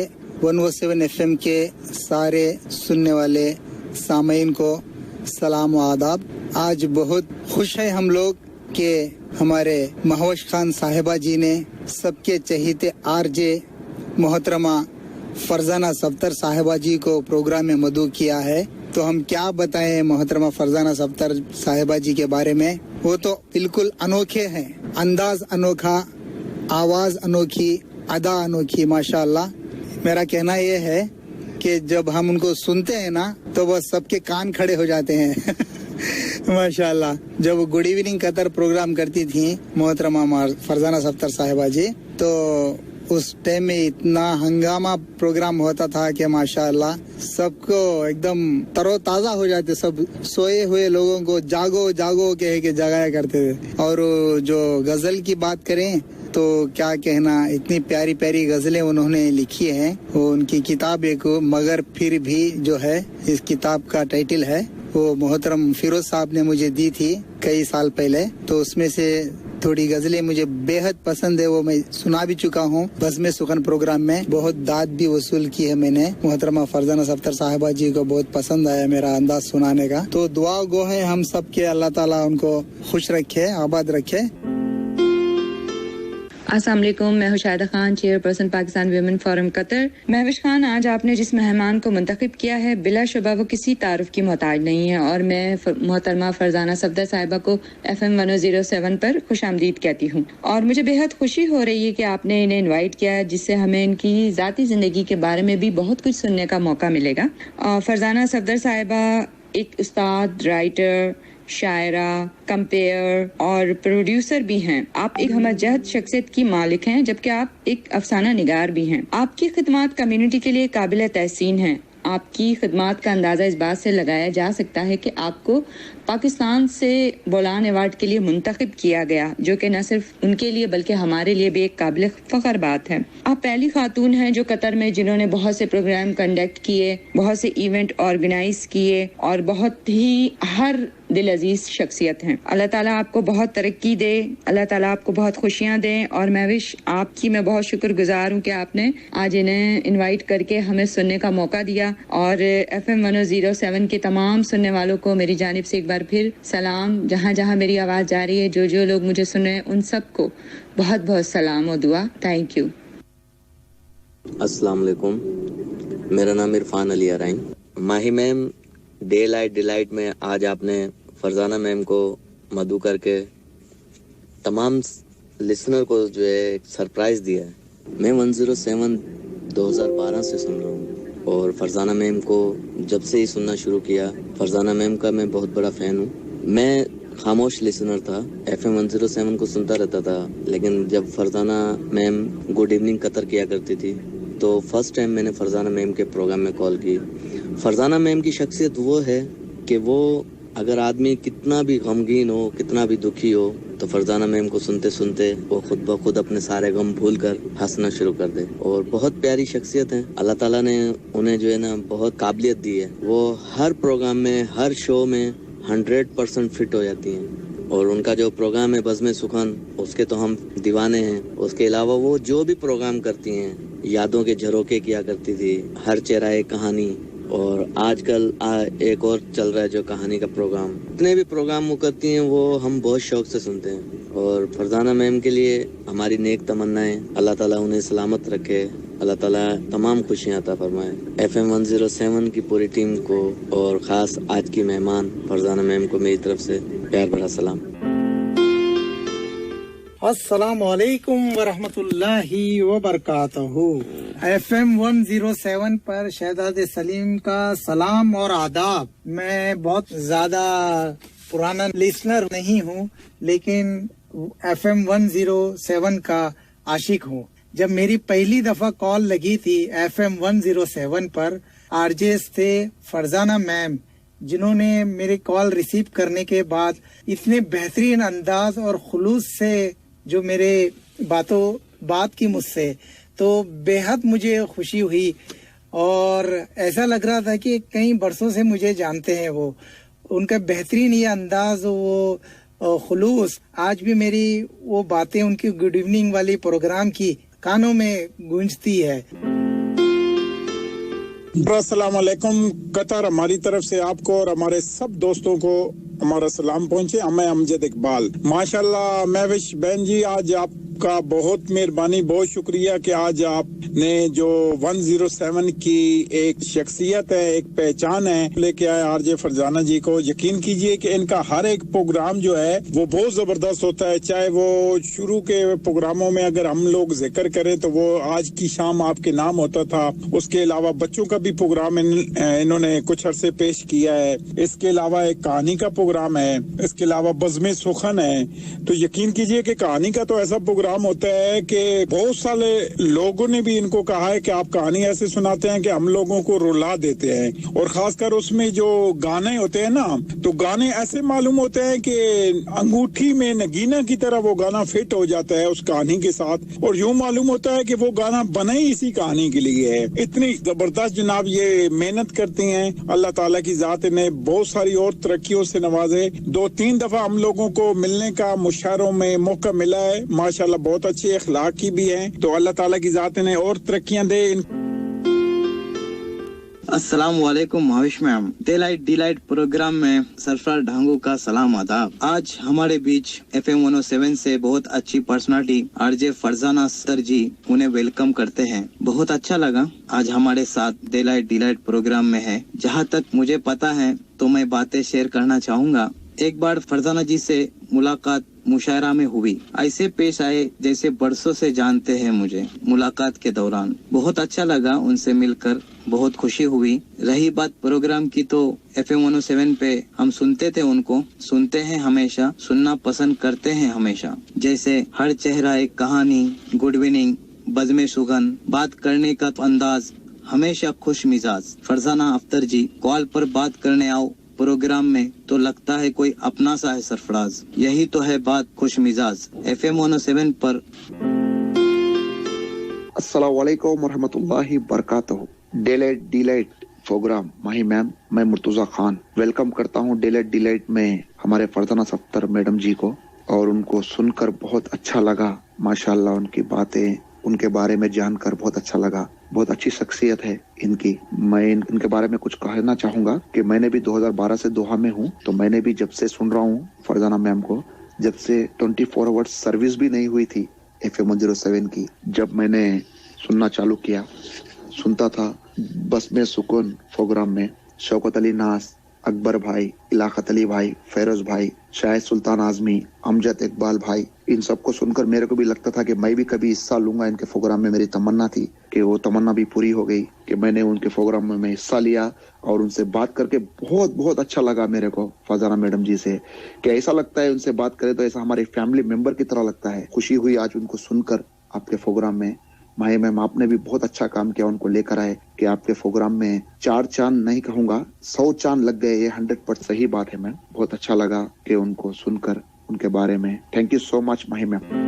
107 FM के सारे सुनने वाले सामीन को सलाम व आदाब। आज बहुत खुश है हम लोग कि हमारे महवश खान साहिबा जी ने सबके चहीते RJ मोहतरमा फरजाना सफ्तर साहिबा जी को प्रोग्राम में मदऊ किया है। तो हम क्या बताएं मोहतरमा फरजाना सफ्तर साहिबा जी के बारे में। वो तो बिल्कुल अनोखे हैं, अंदाज अनोखा, आवाज अनोखी, अदा अनोखी, माशाअल्लाह। मेरा कहना ये है कि जब हम उनको सुनते हैं ना तो वो सबके कान खड़े हो जाते हैं माशाअल्लाह। जब गुड इवनिंग कतर प्रोग्राम करती थी मोहतरमा फरजाना सफ्तर साहिबा जी, तो उस टाइम में इतना हंगामा प्रोग्राम होता था कि माशाअल्लाह सबको एकदम तरोताजा हो जाते। सब सोए हुए लोगों को जागो जागो कह के जगाया करते थे। और जो गजल की बात करें तो क्या कहना, इतनी प्यारी प्यारी गजलें उन्होंने लिखी हैं। वो उनकी किताब एक मगर फिर भी जो है, इस किताब का टाइटल है, वो मोहतरम फिरोज साहब ने मुझे दी थी कई साल पहले। तो उसमें से थोड़ी गजलें मुझे बेहद पसंद है, वो मैं सुना भी चुका हूँ बज़्म सुखन प्रोग्राम में। बहुत दाद भी वसूल की है मैंने। मोहतरमा फरजाना सफ्तर साहिबा जी को बहुत पसंद आया मेरा अंदाज सुनाने का। तो दुआ गो है हम सब के, अल्लाह ताला उनको खुश रखे, आबाद रखे। السلام علیکم، میں ہوں Shahida Khan, chairperson Pakistan women forum Qatar. Mahvash Khan, آج آپ نے جس مہمان کو منتخب کیا ہے بلا شبہ وہ کسی تعارف کی محتاج نہیں ہے، اور میں محترمہ فرزانہ صفدر صاحبہ کو FM 107 پر خوش آمدید کہتی ہوں، اور مجھے بے حد خوشی ہو رہی ہے کہ آپ نے انہیں انوائٹ کیا، جس سے ہمیں ان کی ذاتی زندگی کے بارے میں بھی بہت کچھ سننے کا موقع ملے گا۔ فرزانہ صفدر صاحبہ ایک استاد، رائٹر، شاعرہ، کمپیئر اور پروڈیوسر بھی ہیں۔ آپ ایک ہمہ جہت شخصیت کی مالک ہیں، جبکہ آپ ایک افسانہ نگار بھی ہیں۔ آپ کی خدمات کمیونٹی کے لیے قابل تحسین ہیں۔ آپ کی خدمات کا اندازہ اس بات سے لگایا جا سکتا ہے کہ آپ کو پاکستان سے بولان ایوارڈ کے لیے منتخب کیا گیا، جو کہ نہ صرف ان کے لیے بلکہ ہمارے لیے بھی ایک قابل فخر بات ہے۔ آپ پہلی خاتون ہیں جو قطر میں جنہوں نے بہت سے پروگرام کنڈکٹ کیے، بہت سے ایونٹ آرگنائز کیے، اور بہت ہی ہر دل عزیز شخصیت ہیں۔ اللہ تعالیٰ آپ کو بہت ترقی دے، اللہ تعالیٰ آپ کو بہت خوشیاں دیں، اور آپ کی میں بہت شکر گزار ہوں کہ آپ نے آج انہیں انوائٹ کر کے ہمیں سننے کا موقع دیا، اور FM 107 کے تمام سننے والوں کو میری جانب سے ایک بار پھر سلام۔ جہاں جہاں میری آواز جا رہی ہے، جو لوگ مجھے سن رہے ہیں، ان سب کو بہت بہت سلام و دعا۔ Thank you. السلام علیکم، میرا نام عرفان علی ارائن۔ ماہی میم، ڈے لائٹ ڈیلائٹ میں آج آپ نے فرزانہ میم کو مدعو کر کے تمام لسنر کو جو ہے ایک سرپرائز دیا ہے۔ میں 107 2012 سے سن رہا ہوں، اور فرزانہ میم کو جب سے ہی سننا شروع کیا، فرزانہ میم کا میں بہت بڑا فین ہوں۔ میں خاموش لسنر تھا، FM 107 کو سنتا رہتا تھا، لیکن جب فرزانہ میم گڈ ایوننگ قطر کیا کرتی تھی تو فرسٹ ٹائم میں نے فرزانہ میم کے پروگرام میں کال کی۔ فرزانہ میم کی شخصیت وہ ہے کہ وہ اگر آدمی کتنا بھی غمگین ہو، کتنا بھی دکھی ہو، تو فرزانہ میم کو سنتے سنتے وہ خود بخود اپنے سارے غم بھول کر ہنسنا شروع کر دے۔ اور بہت پیاری شخصیت ہیں، اللہ تعالیٰ نے انہیں جو ہے نا بہت قابلیت دی ہے، وہ ہر پروگرام میں، ہر شو میں 100% فٹ ہو جاتی ہیں۔ اور ان کا جو پروگرام ہے بزم سخن، اس کے تو ہم دیوانے ہیں۔ اس کے علاوہ وہ جو بھی پروگرام کرتی ہیں، یادوں کے جھروکے کیا کرتی تھی، ہر چہرہ کہانی، اور آج کل ایک اور چل رہا ہے جو کہانی کا پروگرام۔ جتنے بھی پروگرام وہ کرتی ہیں وہ ہم بہت شوق سے سنتے ہیں، اور فرزانہ میم کے لیے ہماری نیک تمنائیں، اللہ تعالیٰ انہیں سلامت رکھے، اللہ تعالیٰ تمام خوشیاں عطا فرمائے۔ FM 107 کی پوری ٹیم کو اور خاص آج کی مہمان فرزانہ میم کو میری طرف سے پیار بھرا سلام۔ السلام علیکم ورحمۃ اللہ وبرکاتہ۔ FM 107 پر شہزاد سلیم کا سلام اور آداب۔ میں بہت زیادہ پرانا لسنر نہیں ہوں، لیکن FM 107 کا عاشق ہوں۔ جب میری پہلی دفعہ کال لگی تھی FM 107 پر، RJs تھے فرزانہ میم، جنہوں نے میری کال ریسیو کرنے کے بعد اتنے بہترین انداز اور خلوص سے جو میرے بات کی مجھ سے، تو بے حد مجھے خوشی ہوئی، اور ایسا لگ رہا تھا کہ کئی برسوں سے مجھے جانتے ہیں وہ۔ ان کا بہترین یہ انداز، وہ خلوص، آج بھی میری وہ باتیں ان کی گڈ ایوننگ والی پروگرام کی کانوں میں گونجتی ہے۔ السلام علیکم قطر، ہماری طرف سے آپ کو اور ہمارے سب دوستوں کو ہمارا سلام پہنچے۔ میں امجد اقبال۔ ماشاءاللہ مہوش بہن جی، آج آپ کا بہت مہربانی، بہت شکریہ کہ آج آپ نے جو 107 کی ایک شخصیت ہے، ایک پہچان ہے، لے کے آئے RJ فرزانہ جی کو۔ یقین کیجئے کہ ان کا ہر ایک پروگرام جو ہے وہ بہت زبردست ہوتا ہے، چاہے وہ شروع کے پروگراموں میں اگر ہم لوگ ذکر کریں تو وہ آج کی شام آپ کے نام ہوتا تھا۔ اس کے علاوہ بچوں کا بھی پروگرام انہوں نے کچھ عرصے پیش کیا ہے۔ اس کے علاوہ ایک کہانی کا پروگرام ہے، اس کے علاوہ بزم سخن ہے۔ تو یقین کیجئے کہ کہانی کا تو ایسا پروگرام ہوتا ہے کہ بہت سارے لوگوں نے بھی ان کو کہا ہے کہ آپ کہانی ایسے سناتے ہیں کہ ہم لوگوں کو رلا دیتے ہیں، اور خاص کر اس میں جو گانے ہوتے ہیں نا، تو گانے ایسے معلوم ہوتے ہیں کہ انگوٹھی میں نگینہ کی طرح وہ گانا فٹ ہو جاتا ہے اس کہانی کے ساتھ، اور یوں معلوم ہوتا ہے کہ وہ گانا بنا ہی اسی کہانی کے لیے ہے۔ اتنی زبردست جناب یہ محنت کرتی ہیں، اللہ تعالیٰ کی ذات نے بہت ساری اور ترقیوں سے نوازے۔ 2-3 دفعہ ہم لوگوں کو ملنے کا مشاعروں میں موقع ملا ہے، ماشاءاللہ بہت اچھے اخلاق کی بھی ہیں، تو اللہ تعالیٰ کی ذات نے اور ترقیاں دے۔ अस्सलाम वालेकुम महाविश मैम। डिलाइट प्रोग्राम में सरफराज ढांगू का सलाम आदाब। आज हमारे बीच FM 107 से बहुत अच्छी पर्सनालिटी RJ फरजाना सर जी उन्हें वेलकम करते हैं। बहुत अच्छा लगा आज हमारे साथ डिलाइट प्रोग्राम में है। जहाँ तक मुझे पता है तो मैं बातें शेयर करना चाहूँगा। एक बार फरजाना जी से मुलाकात मुशायरा में हुई। ऐसे पेश आए जैसे बरसों से जानते हैं मुझे। मुलाकात के दौरान बहुत अच्छा लगा उनसे मिलकर, बहुत खुशी हुई। रही बात प्रोग्राम की तो FM 107 पे हम सुनते थे, उनको सुनते हैं हमेशा, सुनना पसंद करते हैं हमेशा। जैसे हर चेहरा एक कहानी, गुड इवनिंग, बज़्मे सुगन, बात करने का अंदाज हमेशा खुश मिजाज। फरजाना अख्तर जी कॉल पर बात करने आओ प्रोग्राम में तो लगता है कोई अपना सा है सरफराज। यही तो है बात खुश मिजाज। FM 107 पर। अस्सलाम वालेकुम वरहमतुल्लाहि बरकातहू। डिलाइट प्रोग्राम माही मैम, मैं मुर्तुजा खान वेलकम करता हूँ डिलाइट में हमारे फरजाना अख्तर मैडम जी को, और उनको सुनकर बहुत अच्छा लगा। माशाल्लाह उनकी बातें, उनके बारे में जानकर बहुत अच्छा लगा। बहुत अच्छी शख्सियत है इनकी। मैं इनके बारे में कुछ कहना चाहूंगा कि मैंने भी 2012 से दोहा में हूँ, तो मैंने भी जब से सुन रहा हूँ फरजाना मैम को, जब से 24 आवर्स सर्विस भी नहीं हुई थी FM 107 की, जब मैंने सुनना चालू किया, सुनता था बज़्मे सुकून प्रोग्राम में शौकत अली नास, अकबर भाई, इलाकत अली भाई, फेरोज भाई, शाहिद सुल्तान आजमी, अमजद इकबाल भाई, इन सबको सुनकर मेरे को भी लगता था कि मैं भी कभी हिस्सा लूंगा इनके प्रोग्राम में। मेरी तमन्ना थी कि वो तमन्ना भी पूरी हो गई कि मैंने उनके प्रोग्राम में हिस्सा लिया, और उनसे बात करके बहुत अच्छा लगा मेरे को फरजाना मैडम जी से, कि ऐसा लगता है उनसे बात करें तो ऐसा हमारे फैमिली मेंबर की तरह लगता है। खुशी हुई आज उनको सुनकर आपके प्रोग्राम में। माही मैम आपने भी बहुत अच्छा काम किया, उनको लेकर आए कि आपके प्रोग्राम में 4 चांद नहीं कहूंगा 100 चांद लग गए। ये 100% सही बात है मैम। बहुत अच्छा लगा कि उनको सुनकर उनके बारे में। Thank you so much Mahi ma'am.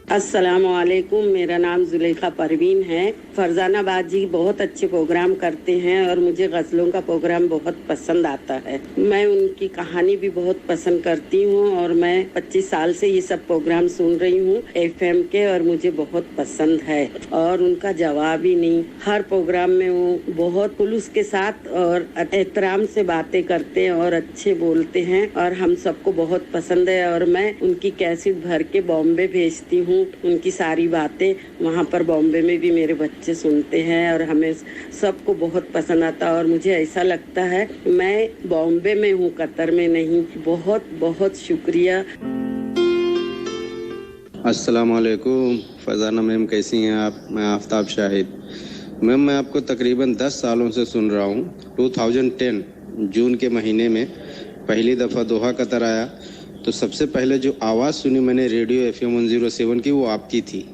अस्सलाम वालेकुम, मेरा नाम जुलेखा परवीन है। फरजाना बाजी बहुत अच्छे प्रोग्राम करते हैं और मुझे गज़लों का प्रोग्राम बहुत पसंद आता है। मैं उनकी कहानी भी बहुत पसंद करती हूँ और मैं 25 साल से ये सब प्रोग्राम सुन रही हूँ FM के, और मुझे बहुत पसंद है। और उनका जवाब ही नहीं, हर प्रोग्राम में वो बहुत खुलूस के साथ और एहतराम से बातें करते हैं और अच्छे बोलते हैं, और हम सबको बहुत पसंद है। और मैं उनकी कैसेट भर के बॉम्बे भेजती हूँ, उनकी सारी बातें वहाँ पर बॉम्बे में भी मेरे बच्चे सुनते हैं और हमें सबको बहुत पसंद आता है। और मुझे ऐसा लगता है मैं बॉम्बे में हूँ, कतर में नहीं। बहुत शुक्रिया। अस्सलाम वालेकुम फरजाना मैम, कैसी हैं आप? मैं आफ्ताब शाहिद। मैम मैं आपको तकरीबन 10 सालों से सुन रहा हूँ। 2010 जून के महीने में पहली दफ़ा दोहा कतर आया तो सबसे पहले जो आवाज़ सुनी मैंने रेडियो FM 107 की, वो आपकी थी।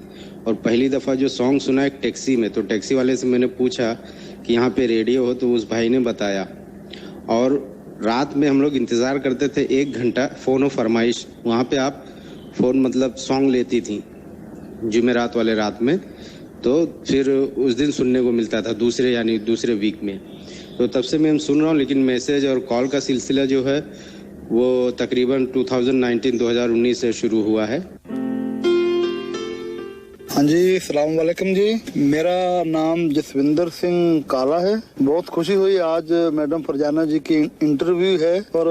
और पहली दफ़ा जो सॉन्ग सुना एक टैक्सी में, तो टैक्सी वाले से मैंने पूछा कि यहाँ पे रेडियो हो, तो उस भाई ने बताया। और रात में हम लोग इंतज़ार करते थे 1 घंटा फ़ोन फरमाइश। वहाँ पे आप फ़ोन मतलब सॉन्ग लेती थी जुमेरात वाले रात में, तो फिर उस दिन सुनने को मिलता था दूसरे वीक में। तो तब से मैं सुन रहा हूँ, लेकिन मैसेज और कॉल का सिलसिला जो है वो तकरीबन 2019 से शुरू हुआ है। हाँ जी, सलाम वालेकुम जी। मेरा नाम जसविंदर सिंह काला है। बहुत खुशी हुई आज मैडम फरजाना जी की इंटरव्यू है। और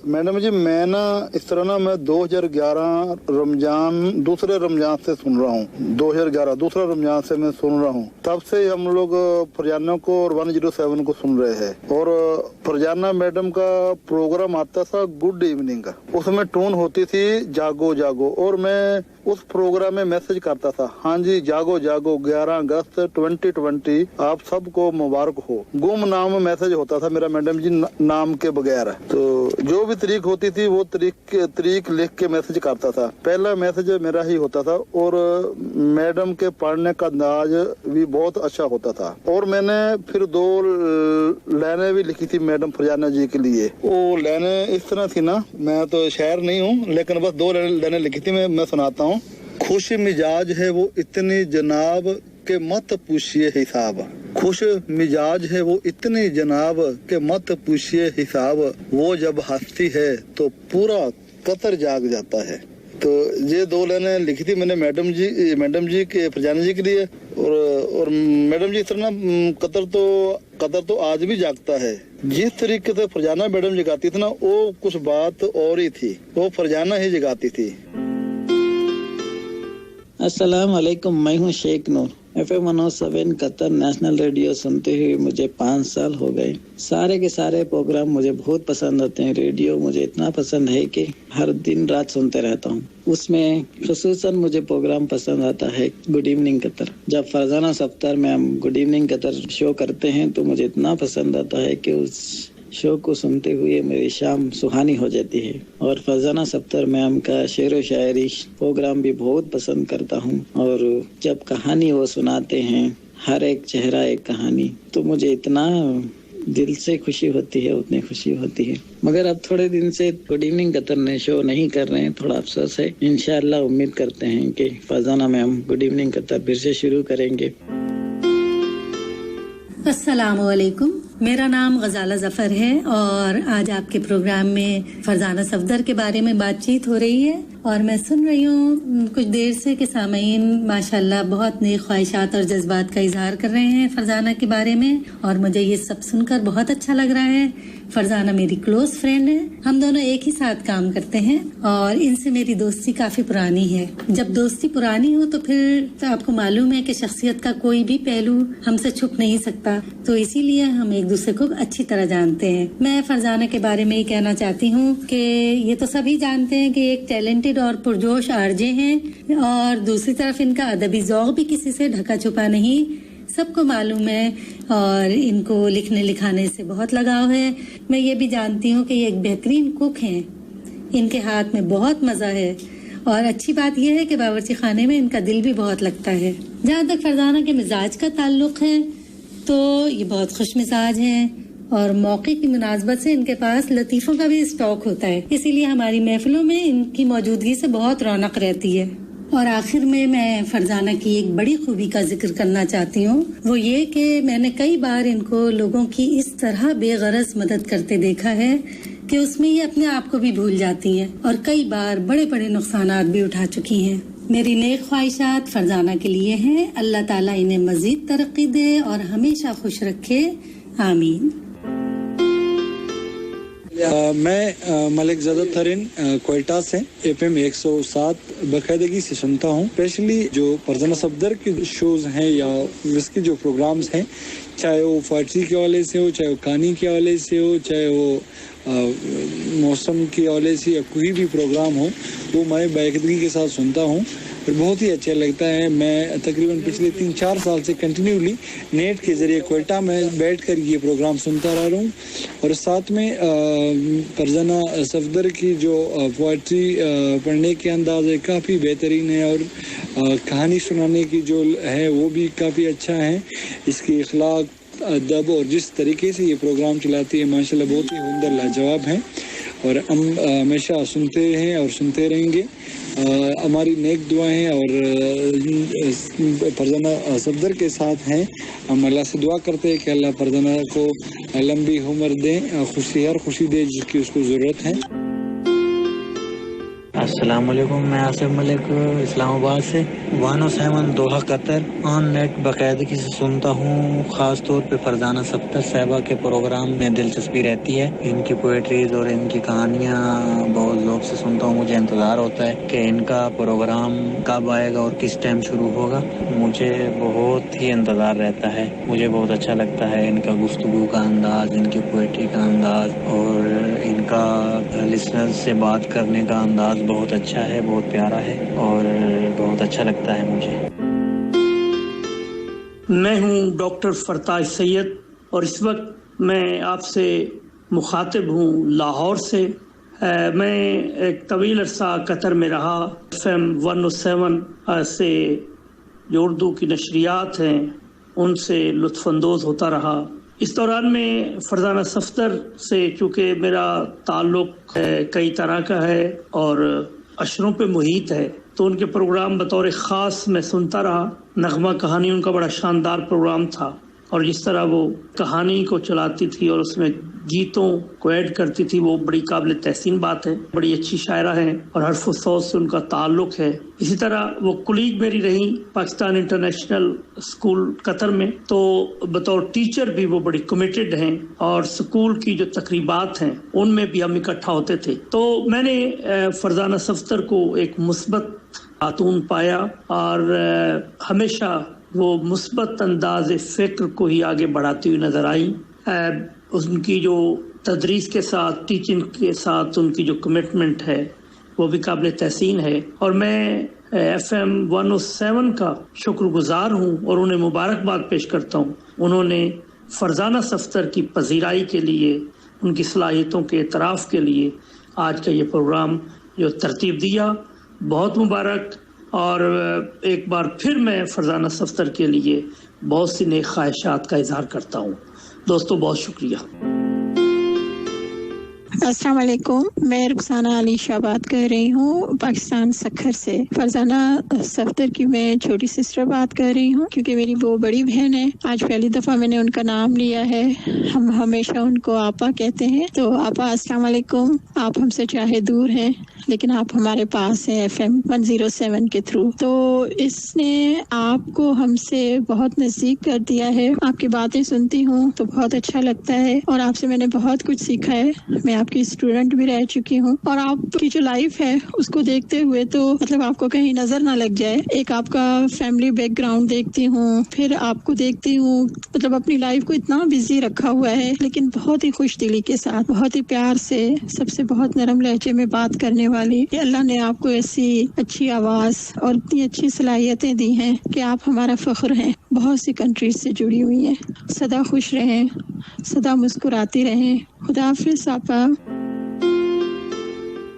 मैडम जी मैं ना इस तरह ना मैं 2011 रमजान दूसरे रमजान से सुन रहा हूँ। 2011 दूसरा रमजान से मैं सुन रहा हूँ। तब से हम लोग फरजाना को और 107 को सुन रहे हैं। और फरजाना मैडम का प्रोग्राम आता था गुड इवनिंग का, उसमें टोन होती थी जागो जागो, और मैं उस प्रोग्राम में मैसेज करता था, हाँ जी जागो जागो 11 अगस्त 2020 आप सबको मुबारक हो। गुमनाम मैसेज होता था मेरा मैडम जी नाम के बगैर। तो जो भी तरीक होती थी वो तरीक लिख के मैसेज करता था। पहला मैसेज मेरा ही होता था, और मैडम के पढ़ने का अंदाज भी बहुत अच्छा होता था। और मैंने फिर 2 लाइनें भी लिखी थी मैडम फरजाना जी के लिए। वो लाइनें इस तरह थी ना, मैं तो शायर नहीं हूँ, लेकिन बस 2 लाइनें लिखी थी, मैं सुनाता हूँ। खुश मिजाज है वो इतनी जनाब के मत पूछिए हिसाब। खुश मिजाज है वो इतनी जनाब के मत पूछिए हिसाब। वो जब हंसती है तो पूरा कतर जाग जाता है। तो ये 2 लाइनें लिखी थी मैंने मैडम जी के फरजाना जी के लिए। और मैडम जी इस तरह ना कतर तो आज भी जागता है। जिस तरीके से फरजाना मैडम जगाती थी ना, वो कुछ बात और ही थी, वो फरजाना ही जगाती थी। अस्सलाम वालेकुम, मैं हूँ शेख नूर। FM 107 कतर नेशनल रेडियो सुनते हुए मुझे 5 साल हो गए। सारे के सारे प्रोग्राम मुझे बहुत पसंद आते हैं। रेडियो मुझे इतना पसंद है कि हर दिन रात सुनते रहता हूँ। उसमें खुसूसन मुझे प्रोग्राम पसंद आता है गुड इवनिंग कतर। जब फरजाना सफ्तर में हम गुड इवनिंग कतर शो करते हैं तो मुझे इतना पसंद आता है कि उस शो को सुनते हुए मेरी शाम सुहानी हो जाती है। और फरजाना सफ्तर मैम का शेर व शायरी प्रोग्राम भी बहुत पसंद करता हूँ। और जब कहानी वो सुनाते हैं, हर एक चेहरा एक कहानी, तो मुझे इतना दिल से खुशी होती है, उतनी खुशी होती है। मगर अब थोड़े दिन से गुड इवनिंग कतर ने शो नहीं कर रहे हैं, थोड़ा अफसोस है। इंशाअल्लाह उम्मीद करते हैं कि Farzana ma'am good evening Qatar फिर से शुरू करेंगे। अस्सलाम वालेकुम, मेरा नाम गजाला जफर है और आज आपके प्रोग्राम में फरजाना सफदर के बारे में बातचीत हो रही है और मैं सुन रही हूँ कुछ देर से कि सामीन माशाल्लाह बहुत नेक ख्वाहिशात और जज्बात का इजहार कर रहे हैं फरजाना के बारे में, और मुझे ये सब सुनकर बहुत अच्छा लग रहा है। फरजाना मेरी क्लोज फ्रेंड है, हम दोनों एक ही साथ काम करते हैं और इनसे मेरी दोस्ती काफी पुरानी है। जब दोस्ती पुरानी हो तो फिर तो आपको मालूम है कि शख्सियत का कोई भी पहलू हमसे छुप नहीं सकता, तो इसीलिए हम एक दूसरे को अच्छी तरह जानते हैं। मैं फरजाना के बारे में ये कहना चाहती हूँ कि ये तो सभी जानते हैं कि एक टैलेंटेड और पुरजोश आरजे हैं और दूसरी तरफ इनका अदबी ज़ौक़ भी किसी से ढका छुपा नहीं, सबको मालूम है और इनको लिखने लिखाने से बहुत लगाव है। मैं ये भी जानती हूँ कि ये एक बेहतरीन कुक हैं, इनके हाथ में बहुत मज़ा है और अच्छी बात यह है कि बावर्ची खाने में इनका दिल भी बहुत लगता है। जहाँ तक फरजाना के मिजाज का ताल्लुक़ है तो ये बहुत खुश मिजाज हैं और मौके की मुनासबत से इनके पास लतीफ़ों का भी स्टॉक होता है, इसीलिए हमारी महफिलों में इनकी मौजूदगी से बहुत रौनक रहती है। और आखिर में मैं फरजाना की एक बड़ी खूबी का जिक्र करना चाहती हूँ, वो ये कि मैंने कई बार इनको लोगों की इस तरह बेगरज मदद करते देखा है कि उसमें ये अपने आप को भी भूल जाती हैं और कई बार बड़े बड़े नुकसानात भी उठा चुकी हैं। मेरी नेक ख्वाहिशात फरजाना के लिए हैं। अल्लाह ताला इन्हें मजीद तरक्की दे और हमेशा खुश रखे, आमीन। मैं मलिक ज़दा तरीन क्वेटा से FM 107 बाकायदगी से सुनता हूँ। स्पेशली जो फरजाना सफदर के शोज हैं या इसके जो प्रोग्राम्स हैं, चाहे वो पोएट्री के हवाले से हो, चाहे वो कहानी के हवाले से हो, चाहे वो मौसम के हवाले से या कोई भी प्रोग्राम हो, वो मैं बाकायदगी के साथ सुनता हूँ और बहुत ही अच्छा लगता है। मैं तकरीबन पिछले 3-4 साल से कंटिन्यूली नेट के ज़रिए क्वेटा में बैठकर ये प्रोग्राम सुनता रहा हूँ और साथ में फरजाना सफदर की जो पोएट्री पढ़ने के अंदाज है काफ़ी बेहतरीन है और कहानी सुनाने की जो है वो भी काफ़ी अच्छा है। इसकी अखलाक, अदब और जिस तरीके से ये प्रोग्राम चलाती है माशाल्लाह बहुत ही हुंदर लाजवाब हैं और हम हमेशा सुनते हैं और सुनते रहेंगे। हमारी नेक दुआएं और फरजाना सफदर के साथ हैं। हम अल्लाह से दुआ करते हैं कि अल्लाह फरजाना को लंबी उम्र दे, हर खुशी दे जिसकी उसको ज़रूरत है। अस्सलाम वालेकुम, मैं आसिफ मलिक इस्लामाबाद से 107 दोहा कतर ऑन नेट बाकायदगी से सुनता हूँ। ख़ास तौर पे फरजाना सफ्तर साहिबा के प्रोग्राम में दिलचस्पी रहती है। इनकी पोएट्रीज और इनकी कहानियाँ बहुत ज़ौक़ से सुनता हूँ। मुझे इंतज़ार होता है कि इनका प्रोग्राम कब आएगा और किस टाइम शुरू होगा। मुझे बहुत ही इंतज़ार रहता है। मुझे बहुत अच्छा लगता है इनका गुफ्तगू का अंदाज़, इनकी पोएट्री का अंदाज़ और इनका लिसनर से बात करने का अंदाज़ बहुत अच्छा है, बहुत प्यारा है और बहुत अच्छा लगता है मुझे। मैं हूं डॉक्टर फरताज सैयद और इस वक्त मैं आपसे मुखातिब हूं लाहौर से। मैं एक तवील अरसा कतर में रहा। FM 107 से जो उर्दू की नशरियात हैं उनसे लुत्फ़अंदोज़ होता रहा। इस दौरान में फरजाना सफदर से चूँकि मेरा ताल्लुक़ कई तरह का है और अशरों पे मुहित है, तो उनके प्रोग्राम बतौर ख़ास मैं सुनता रहा। नगमा कहानी उनका बड़ा शानदार प्रोग्राम था اور جس طرح وہ کہانی کو چلاتی تھی اور اس میں گیتوں کو ایڈ کرتی تھی وہ بڑی قابل تحسین بات ہے. بڑی اچھی شاعرہ ہیں اور حرف و صوت سے ان کا تعلق ہے. اسی طرح وہ کلیگ میری رہی پاکستان انٹرنیشنل اسکول قطر میں, تو بطور ٹیچر بھی وہ بڑی کمیٹڈ ہیں اور اسکول کی جو تقریبات ہیں ان میں بھی ہم اکٹھا ہوتے تھے. تو میں نے فرزانہ صفدر کو ایک مثبت خاتون پایا اور ہمیشہ وہ مثبت انداز فکر کو ہی آگے بڑھاتی ہوئی نظر آئی. ان کی جو تدریس کے ساتھ ٹیچنگ کے ساتھ ان کی جو کمٹمنٹ ہے وہ بھی قابل تحسین ہے. اور میں FM 107 کا شکر گزار ہوں اور انہیں مبارکباد پیش کرتا ہوں. انہوں نے فرزانہ صفدر کی پذیرائی کے لیے, ان کی صلاحیتوں کے اعتراف کے لیے آج کا یہ پروگرام جو ترتیب دیا, بہت مبارک. اور ایک بار پھر میں فرزانہ صفدر کے لیے بہت سی نیک خواہشات کا اظہار کرتا ہوں. دوستو بہت شکریہ. السلام علیکم, میں رخسانہ علی شاہ بات کر رہی ہوں پاکستان سکھر سے. فرزانہ صفدر کی میں چھوٹی سسٹر بات کر رہی ہوں کیونکہ میری وہ بڑی بہن ہے. آج پہلی دفعہ میں نے ان کا نام لیا ہے. ہم ہمیشہ ان کو آپا کہتے ہیں. تو آپا السلام علیکم. آپ ہم سے چاہے دور ہیں لیکن آپ ہمارے پاس ہیں FM 107 کے تھرو. تو اس نے آپ کو ہم سے بہت نزدیک کر دیا ہے. آپ کی باتیں سنتی ہوں تو بہت اچھا لگتا ہے اور آپ سے میں نے بہت کچھ سیکھا ہے. میں آپ کی اسٹوڈنٹ بھی رہ چکی ہوں اور آپ کی جو لائف ہے اس کو دیکھتے ہوئے تو مطلب آپ کو کہیں نظر نہ لگ جائے. ایک آپ کا فیملی بیک گراؤنڈ دیکھتی ہوں, پھر آپ کو دیکھتی ہوں مطلب اپنی لائف کو اتنا بزی رکھا ہوا ہے لیکن بہت ہی خوش دلی کے ساتھ, بہت ہی پیار سے, سب سے بہت نرم لہجے میں بات کرنے والی. کہ اللہ نے آپ کو ایسی اچھی آواز اور اتنی اچھی صلاحیتیں دی ہیں کہ آپ ہمارا فخر ہیں. بہت سی کنٹریز سے جڑی ہوئی ہیں. سدا خوش رہیں, سدا مسکراتی رہیں. خدا حافظ آپا.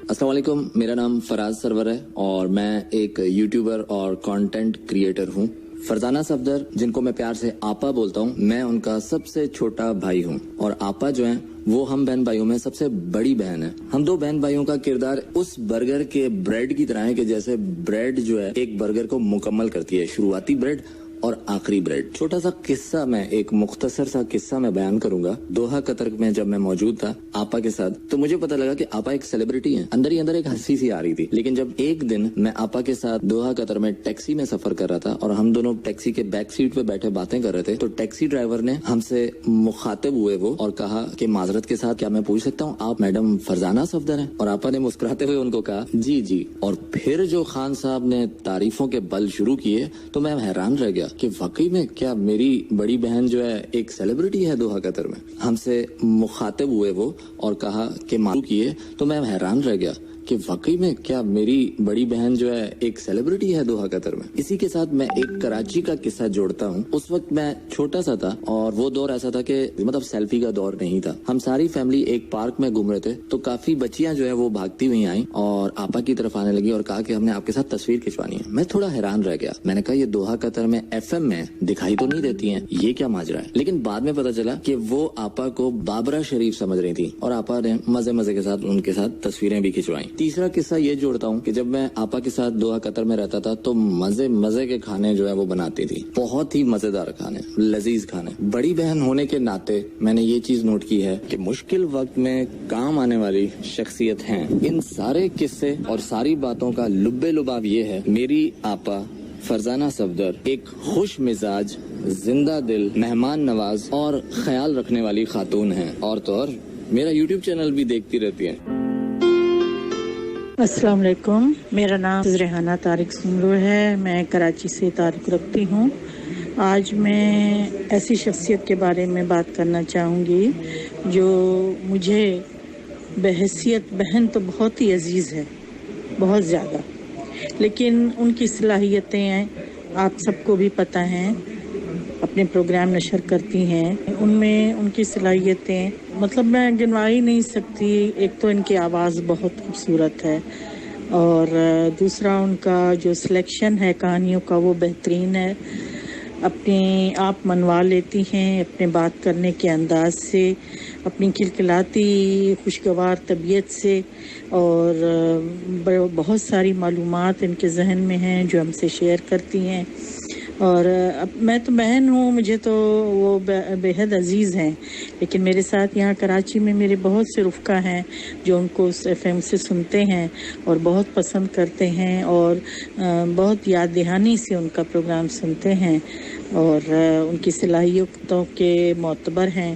السلام علیکم, میرا نام فراز سرور ہے اور میں ایک یوٹیوبر اور کانٹینٹ کریئٹر ہوں. فرزانہ صفدر جن کو میں پیار سے آپا بولتا ہوں, میں ان کا سب سے چھوٹا بھائی ہوں اور آپا جو ہیں وہ ہم بہن بھائیوں میں سب سے بڑی بہن ہے. ہم دو بہن بھائیوں کا کردار اس برگر کے بریڈ کی طرح ہے کہ جیسے بریڈ جو ہے ایک برگر کو مکمل کرتی ہے, شروعاتی بریڈ اور آخری بریڈ. چھوٹا سا قصہ, میں ایک مختصر سا قصہ میں بیان کروں گا. دوحہ قطر میں جب میں موجود تھا آپا کے ساتھ تو مجھے پتا لگا کہ آپا ایک سیلیبریٹی ہیں. اندر ہی اندر ایک ہنسی سی آ رہی تھی. لیکن جب ایک دن میں آپا کے ساتھ دوحہ قطر میں ٹیکسی میں سفر کر رہا تھا اور ہم دونوں ٹیکسی کے بیک سیٹ پہ بیٹھے باتیں کر رہے تھے تو ٹیکسی ڈرائیور نے ہم سے مخاطب ہوئے وہ اور کہا کہ معذرت کے ساتھ کیا میں پوچھ سکتا ہوں آپ میڈم فرزانہ صفدر ہیں؟ اور آپا نے مسکراتے ہوئے ان کو کہا جی جی. اور پھر جو خان صاحب نے تعریفوں کے بل شروع کیے تو میں حیران رہ گیا کہ واقعی میں کیا میری بڑی بہن جو ہے ایک سیلیبریٹی ہے دوحہ قطر میں. ہم سے مخاطب ہوئے وہ اور کہا کہ معلوم کیے تو میں حیران رہ گیا کہ واقعی میں کیا میری بڑی بہن جو ہے ایک سیلیبریٹی ہے دوحہ قطر میں. اسی کے ساتھ میں ایک کراچی کا قصہ جوڑتا ہوں. اس وقت میں چھوٹا سا تھا اور وہ دور ایسا تھا کہ مطلب سیلفی کا دور نہیں تھا. ہم ساری فیملی ایک پارک میں گھوم رہے تھے تو کافی بچیاں جو ہے وہ بھاگتی ہوئی آئیں اور آپا کی طرف آنے لگی اور کہا کہ ہم نے آپ کے ساتھ تصویر کھنچوانی ہے. میں تھوڑا حیران رہ گیا. میں نے کہا یہ دوحہ قطر میں FM میں دکھائی تو نہیں دیتی ہیں, یہ کیا ماجرا ہے؟ لیکن بعد میں پتا چلا کہ وہ آپا کو بابرا شریف سمجھ رہی تھی اور آپا نے مزے کے ساتھ ان کے ساتھ تصویریں بھی کھنچوائیں. تیسرا قصہ یہ جوڑتا ہوں کہ جب میں آپا کے ساتھ دوحہ قطر میں رہتا تھا تو مزے کے کھانے جو ہے وہ بناتی تھی, بہت ہی مزیدار کھانے, لذیذ کھانے. بڑی بہن ہونے کے ناطے میں نے یہ چیز نوٹ کی ہے کہ مشکل وقت میں کام آنے والی شخصیت ہیں. ان سارے قصے اور ساری باتوں کا لب لباب یہ ہے میری آپا فرزانہ صفدر ایک خوش مزاج, زندہ دل, مہمان نواز اور خیال رکھنے والی خاتون ہیں. اور تو اور میرا یوٹیوب چینل بھی دیکھتی رہتی ہیں. السلام علیکم, میرا نام ریحانہ طارق سمرو ہے. میں کراچی سے تعلق رکھتی ہوں. آج میں ایسی شخصیت کے بارے میں بات کرنا چاہوں گی جو مجھے بحیثیت بہن تو بہت ہی عزیز ہے, بہت زیادہ, لیکن ان کی صلاحیتیں آپ سب کو بھی پتہ ہیں, اپنے پروگرام نشر کرتی ہیں. ان میں ان کی صلاحیتیں مطلب میں گنوا ہی نہیں سکتی. ایک تو ان کی آواز بہت خوبصورت ہے اور دوسرا ان کا جو سلیکشن ہے کہانیوں کا وہ بہترین ہے. اپنے آپ منوا لیتی ہیں اپنے بات کرنے کے انداز سے, اپنی کھلکھلاتی خوشگوار طبیعت سے, اور بہت ساری معلومات ان کے ذہن میں ہیں جو ہم سے شیئر کرتی ہیں. اور اب میں تو بہن ہوں, مجھے تو وہ بےحد عزیز ہیں, لیکن میرے ساتھ یہاں کراچی میں میرے بہت سے رفقا ہیں جو ان کو اس ایف ایم سے سنتے ہیں اور بہت پسند کرتے ہیں اور بہت یاد دہانی سے ان کا پروگرام سنتے ہیں اور ان کی صلاحیتوں کے معتبر ہیں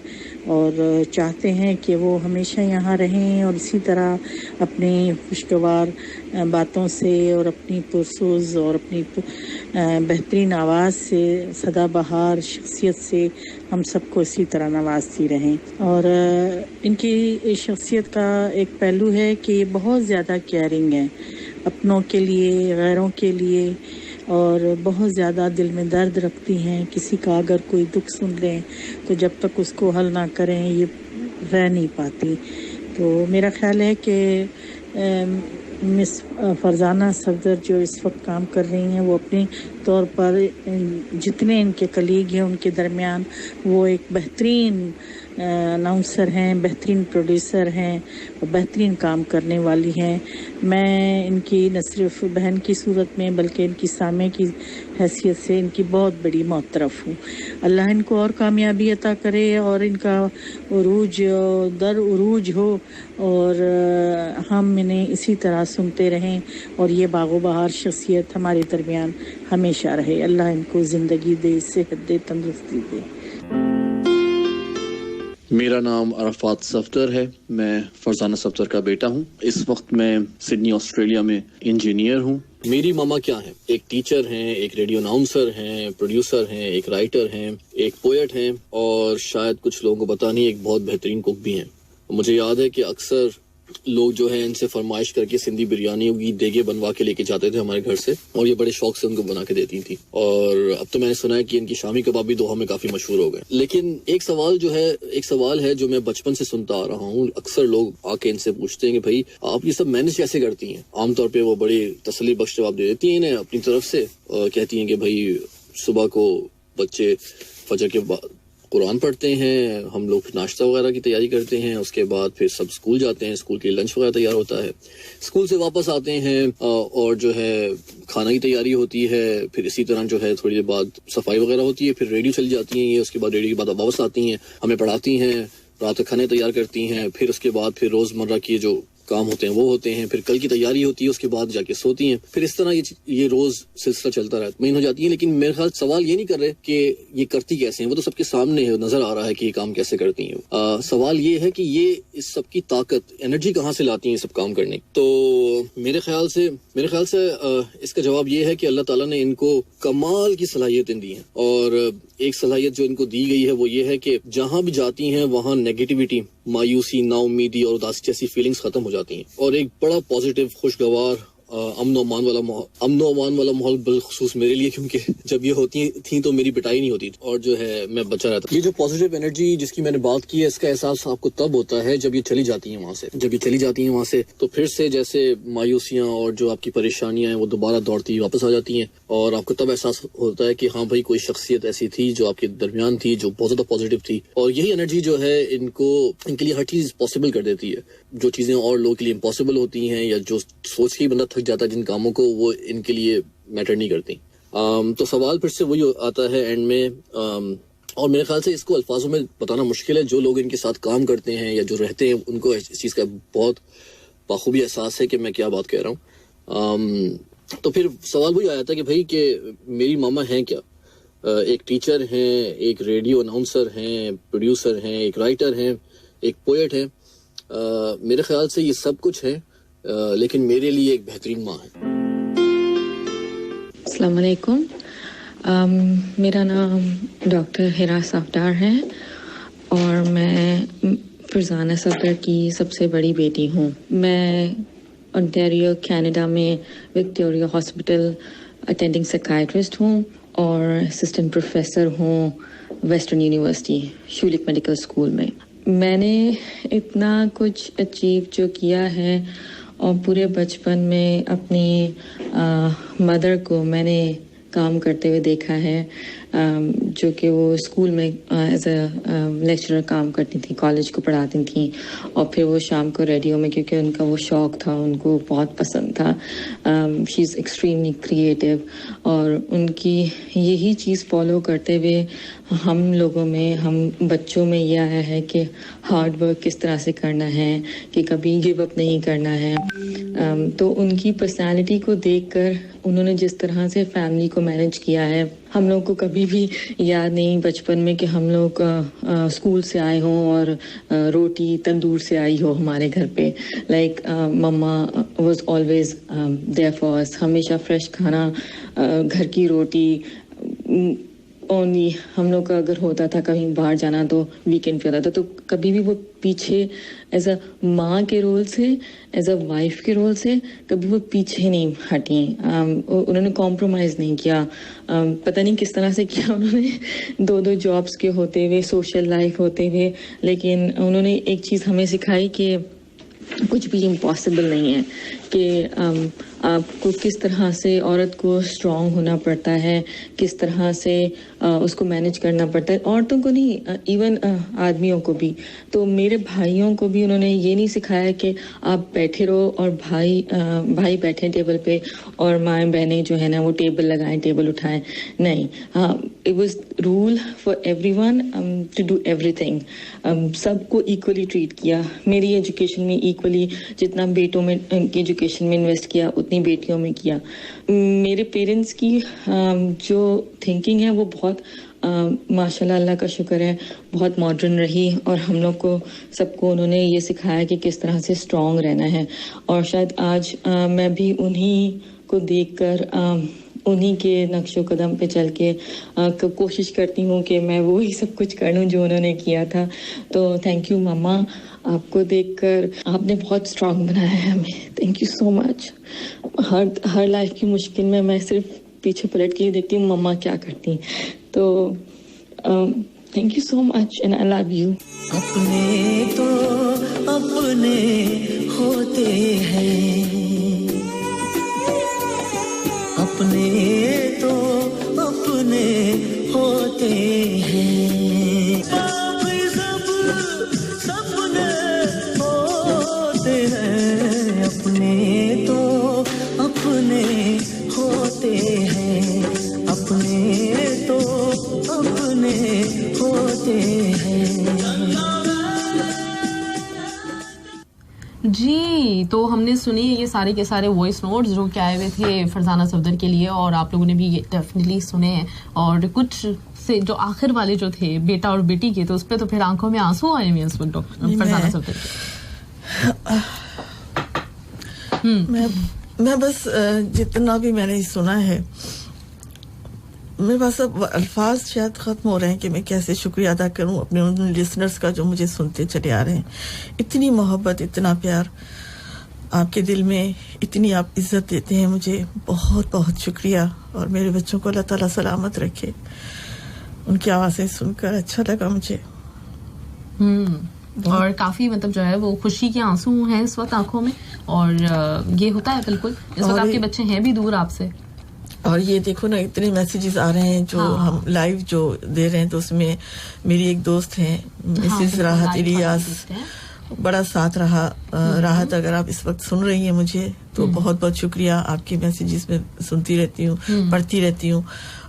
اور چاہتے ہیں کہ وہ ہمیشہ یہاں رہیں اور اسی طرح اپنی خوشگوار باتوں سے اور اپنی پرسوز اور اپنی بہترین آواز سے, سدا بہار شخصیت سے ہم سب کو اسی طرح نوازتی رہیں. اور ان کی شخصیت کا ایک پہلو ہے کہ یہ بہت زیادہ کیئرنگ ہیں اپنوں کے لیے, غیروں کے لیے, اور بہت زیادہ دل میں درد رکھتی ہیں. کسی کا اگر کوئی دکھ سن لیں تو جب تک اس کو حل نہ کریں یہ رہ نہیں پاتی. تو میرا خیال ہے کہ مس فرزانہ صفدر جو اس وقت کام کر رہی ہیں وہ اپنے طور پر جتنے ان کے کلیگ ہیں ان کے درمیان وہ ایک بہترین اناؤنسر ہیں, بہترین پروڈیوسر ہیں اور بہترین کام کرنے والی ہیں. میں ان کی نہ صرف بہن کی صورت میں بلکہ ان کی سامع کی حیثیت سے ان کی بہت بڑی معترف ہوں. اللہ ان کو اور کامیابی عطا کرے اور ان کا عروج در عروج ہو اور ہم انہیں اسی طرح سنتے رہیں اور یہ باغ و بہار شخصیت ہمارے درمیان ہمیشہ رہے. اللہ ان کو زندگی دے, صحت دے, تندرستی دے. میرا نام عرفات صفدر ہے, میں فرزانہ صفدر کا بیٹا ہوں. اس وقت میں سڈنی آسٹریلیا میں انجینئر ہوں. میری ماما کیا ہیں؟ ایک ٹیچر ہیں, ایک ریڈیو اناؤنسر ہیں, پروڈیوسر ہیں, ایک رائٹر ہیں, ایک پوئٹ ہیں اور شاید کچھ لوگوں کو پتہ نہیں ایک بہت بہترین کوک بھی ہیں. مجھے یاد ہے کہ اکثر لوگ جو ہیں ان سے فرمائش کر کے سندھی بریانی کی دیگے بنوا کے لے کے جاتے تھے ہمارے گھر سے اور یہ بڑے شوق سے ان کو بنا کے دیتی تھی. اور اب تو میں نے سنا ہے کہ ان کی شامی کباب بھی دوحہ میں کافی مشہور ہو گئے. لیکن ایک سوال ہے جو میں بچپن سے سنتا آ رہا ہوں. اکثر لوگ آ کے ان سے پوچھتے ہیں کہ بھائی آپ یہ سب مینج کیسے کرتی ہیں؟ عام طور پہ وہ بڑی تسلی بخش جواب دے دیتی ہیں انہیں اپنی طرف سے اور کہتی ہیں کہ بھائی صبح کو بچے فجر کے بعد قرآن پڑھتے ہیں, ہم لوگ ناشتہ وغیرہ کی تیاری کرتے ہیں, اس کے بعد پھر سب اسکول جاتے ہیں, اسکول کے لیے لنچ وغیرہ تیار ہوتا ہے, اسکول سے واپس آتے ہیں اور جو ہے کھانا کی تیاری ہوتی ہے, پھر اسی طرح جو ہے تھوڑی دیر بعد صفائی وغیرہ ہوتی ہے, پھر ریڈیو چل جاتی ہیں یہ, اس کے بعد ریڈیو کے بعد واپس آتی ہیں, ہمیں پڑھاتی ہیں, رات کے کھانے تیار کرتی ہیں, پھر اس کے بعد پھر روزمرہ کی جو کام ہوتے ہیں وہ ہوتے ہیں, پھر کل کی تیاری ہوتی ہے, اس کے بعد جا کے سوتی ہیں, پھر اس طرح یہ روز سلسلہ چلتا رہتا مہین ہو جاتی ہے. لیکن میرے خیال سوال یہ نہیں کر رہے کہ یہ کرتی کیسے ہیں, وہ تو سب کے سامنے ہے, نظر آ رہا ہے کہ یہ کام کیسے کرتی ہیں. سوال یہ ہے کہ یہ اس سب کی طاقت انرجی کہاں سے لاتی ہیں یہ سب کام کرنے. تو میرے خیال سے اس کا جواب یہ ہے کہ اللہ تعالیٰ نے ان کو کمال کی صلاحیتیں دی ہیں اور ایک صلاحیت جو ان کو دی گئی ہے وہ یہ ہے کہ جہاں بھی جاتی ہیں وہاں نیگیٹیوٹی, مایوسی, نا امیدی اور اداسی جیسی فیلنگز ختم ہو جاتی ہیں اور ایک بڑا پازیٹیو, خوشگوار, امن و امان والا ماحول بالخصوص میرے لیے, کیونکہ جب یہ ہوتی تھیں تو میری پٹائی نہیں ہوتی اور جو ہے میں بچا رہتا. یہ جو پازیٹیو انرجی جس کی میں نے بات کی ہے اس کا احساس آپ کو تب ہوتا ہے جب یہ چلی جاتی ہیں وہاں سے. تو پھر سے جیسے مایوسیاں اور جو آپ کی پریشانیاں ہیں وہ دوبارہ دوڑتی واپس آ جاتی ہیں اور آپ کو تب احساس ہوتا ہے کہ ہاں بھائی کوئی شخصیت ایسی تھی جو آپ کے درمیان تھی جو بہت زیادہ پازیٹیو تھی اور یہی انرجی جو ہے ان کے لیے ہر چیز پاسبل کر دیتی ہے. جو چیزیں اور لوگوں کے لیے امپاسبل ہوتی ہیں یا جو سوچ کے بندہ تھک جاتا ہے جن کاموں کو, وہ ان کے لیے میٹر نہیں کرتی. تو سوال پھر سے وہی آتا ہے اینڈ میں, اور میرے خیال سے اس کو الفاظوں میں بتانا مشکل ہے. جو لوگ ان کے ساتھ کام کرتے ہیں یا جو رہتے ہیں ان کو اس چیز کا بہت بخوبی احساس ہے کہ میں کیا بات کہہ رہا ہوں. تو پھر سوال وہی آیا تھا کہ بھائی کہ میری ماما ہیں کیا؟ ایک ٹیچر ہیں, ایک ریڈیو اناؤنسر ہیں, پروڈیوسر ہیں, ایک رائٹر ہیں, ایک پوئٹ ہیں. میرے خیال سے یہ سب کچھ ہے لیکن میرے لیے ایک بہترین ماں ہے. السلام علیکم. میرا نام ڈاکٹر ہیرا صفدر ہے اور میں فرزانہ صفدر کی سب سے بڑی بیٹی ہوں. میں انٹیریو کینیڈا میں وکٹوریا ہاسپٹل اٹینڈنگ سائکیٹرسٹ ہوں اور اسسٹنٹ پروفیسر ہوں ویسٹرن یونیورسٹی شولک میڈیکل اسکول میں. میں نے اتنا کچھ اچیو جو کیا ہے اور پورے بچپن میں اپنی مدر کو میں نے کام کرتے ہوئے دیکھا ہے. जो कि वो स्कूल में एज अ लेक्चरर काम करती थी, कॉलेज को पढ़ाती थी, और फिर वो शाम को रेडियो में, क्योंकि उनका वो शौक़ था, उनको बहुत पसंद था. शी इज़ एक्सट्रीमली क्रिएटिव, और उनकी यही चीज़ फॉलो करते हुए हम लोगों में, हम बच्चों में ये आया है कि हार्ड वर्क किस तरह से करना है, कि कभी गिव अप नहीं करना है. तो उनकी पर्सनालिटी को देखकर उन्होंने जिस तरह से फैमिली को मैनेज किया है, हम लोग को कभी भी याद नहीं बचपन में कि हम लोग स्कूल से आए हों और रोटी तंदूर से आई हो हमारे घर पे. Like mama was always there for us. हमेशा फ्रेश खाना, घर की रोटी. ओनली हम लोग का अगर होता था कहीं बाहर जाना तो वीकेंड पे होता था, तो कभी भी वो पीछे एज अ माँ के रोल से, एज अ वाइफ के रोल से कभी वो पीछे नहीं हटी. उन्होंने कॉम्प्रोमाइज़ नहीं किया. पता नहीं किस तरह से किया उन्होंने, दो जॉब्स के होते हुए, सोशल लाइफ होते हुए, लेकिन उन्होंने एक चीज़ हमें सिखाई कि कुछ भी इम्पॉसिबल नहीं है, कि आपको किस तरह से औरत को स्ट्रॉन्ग होना पड़ता है, किस तरह से उसको मैनेज करना पड़ता है. औरतों को नहीं, इवन आदमियों को भी. तो मेरे भाइयों को भी उन्होंने ये नहीं सिखाया कि आप बैठे रहो और भाई बैठे टेबल पे और माएँ बहनें जो है ना वो टेबल लगाएं, टेबल उठाएं. नहीं, it was rule for everyone to do everything. सबको इक्वली ट्रीट किया. मेरी एजुकेशन में इक्वली जितना बेटों में की एजुकेशन में इन्वेस्ट किया उतनी बेटियों में किया. मेरे पेरेंट्स की जो थिंकिंग है वो बहुत माशाल्लाह, अल्लाह का शुक्र है, बहुत मॉडर्न रही, और हम लोग को सबको उन्होंने ये सिखाया कि किस तरह से स्ट्रॉन्ग रहना है. और शायद आज मैं भी उन्हीं को देखकर उन्हीं के नक्शो कदम पे चल के कोशिश करती हूँ कि मैं वही सब कुछ कर लूँ जो उन्होंने किया था. तो थैंक यू मम्मा, आपको देखकर आपने बहुत स्ट्रॉन्ग बनाया है हमें. Thank you so much. Her life की मुश्किल में मैं सिर्फ पीछे पलट के देखती हूँ मम्मा क्या करती. तो thank you so much and I love you. अपने तो अपने होते हैं, अपने तो अपने होते हैं, सपने होते हैं, अपने तो अपने होते हैं, अपने तो अपने होते हैं. जी, तो हमने सुनी ये सारे के सारे वॉइस नोट्स जो कि आए हुए थे फरजाना सफदर के लिए, और आप लोगों ने भी ये डेफिनेटली सुने हैं. और कुछ से जो आखिर वाले जो थे बेटा और बेटी के, तो उस पर तो फिर आंखों में आंसू आए हुए इस वक्त फरजाना सफदर के. मैं बस जितना भी मैंने सुना है, मेरे पास अब अल्फाज शायद ख़त्म हो रहे हैं कि मैं कैसे शुक्रिया अदा करूं अपने उन लिसनर्स का जो मुझे सुनते चले आ रहे हैं. इतनी मोहब्बत, इतना प्यार आपके दिल में, इतनी आप इज्जत देते हैं मुझे. बहुत बहुत शुक्रिया. और मेरे बच्चों को अल्लाह ताला सलामत रखे. उनकी आवाज़ें सुनकर अच्छा लगा मुझे. और काफ़ी मतलब जो है वो खुशी के आंसू हैं इस वक्त आंखों में. और ये होता है बिल्कुल, इस वक्त आपके बच्चे हैं भी दूर आपसे. और ये देखो ना, इतने मैसेजेस आ रहे हैं जो हम लाइव जो दे रहे हैं. तो उसमें मेरी एक दोस्त हैं मिसेस राहत इलियास, बड़ा साथ रहा. राहत, अगर आप इस वक्त सुन रही हैं मुझे तो बहुत बहुत शुक्रिया. आपके मैसेजेस में सुनती रहती हूँ, पढ़ती रहती हूँ.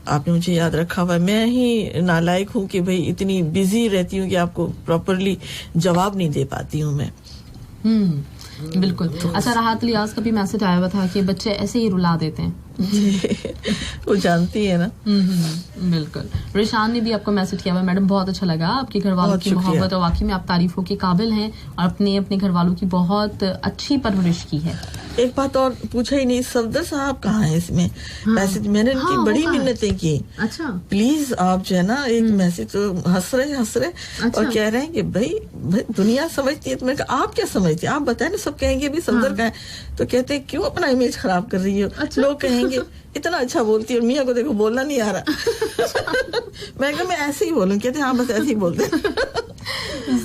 आपने मुझे याद रखा हुआ. मैं ही नालायक हूँ कि भाई इतनी बिजी रहती हूँ कि आपको प्रॉपरली जवाब नहीं दे पाती हूँ मैं. बिल्कुल. अच्छा, राहत इलियास का भी मैसेज आया हुआ था कि बच्चे ऐसे ही रुला देते हैं. वो जानती है ना. बिल्कुल. रिशान ने भी आपको मैसेज किया हुआ, मैडम बहुत अच्छा लगा आपके घर वालों की मोहब्बत, और वाकई में आप तारीफों के काबिल हैं और अपने घर वालों की बहुत अच्छी परवरिश की है. एक बात और पूछा ही नहीं, सफदर साहब कहाँ हैं इसमें? मैसेज मैंने इनकी बड़ी मिन्नतें की. अच्छा, प्लीज आप जो है ना एक मैसेज. तो हंस रहे और कह रहे हैं कि भाई दुनिया समझती है. तो मैं कहा आप क्या समझती है, आप बताए ना. सब कहेंगे भी सफदर का है. तो कहते हैं क्यों अपना इमेज खराब कर रही हो. लोग कहेंगे इतना अच्छा बोलती है और मियाँ को देखो बोलना नहीं आ रहा. मैं कहा मैं ऐसे ही बोलूं. कहते हाँ बस ऐसे ही बोलते.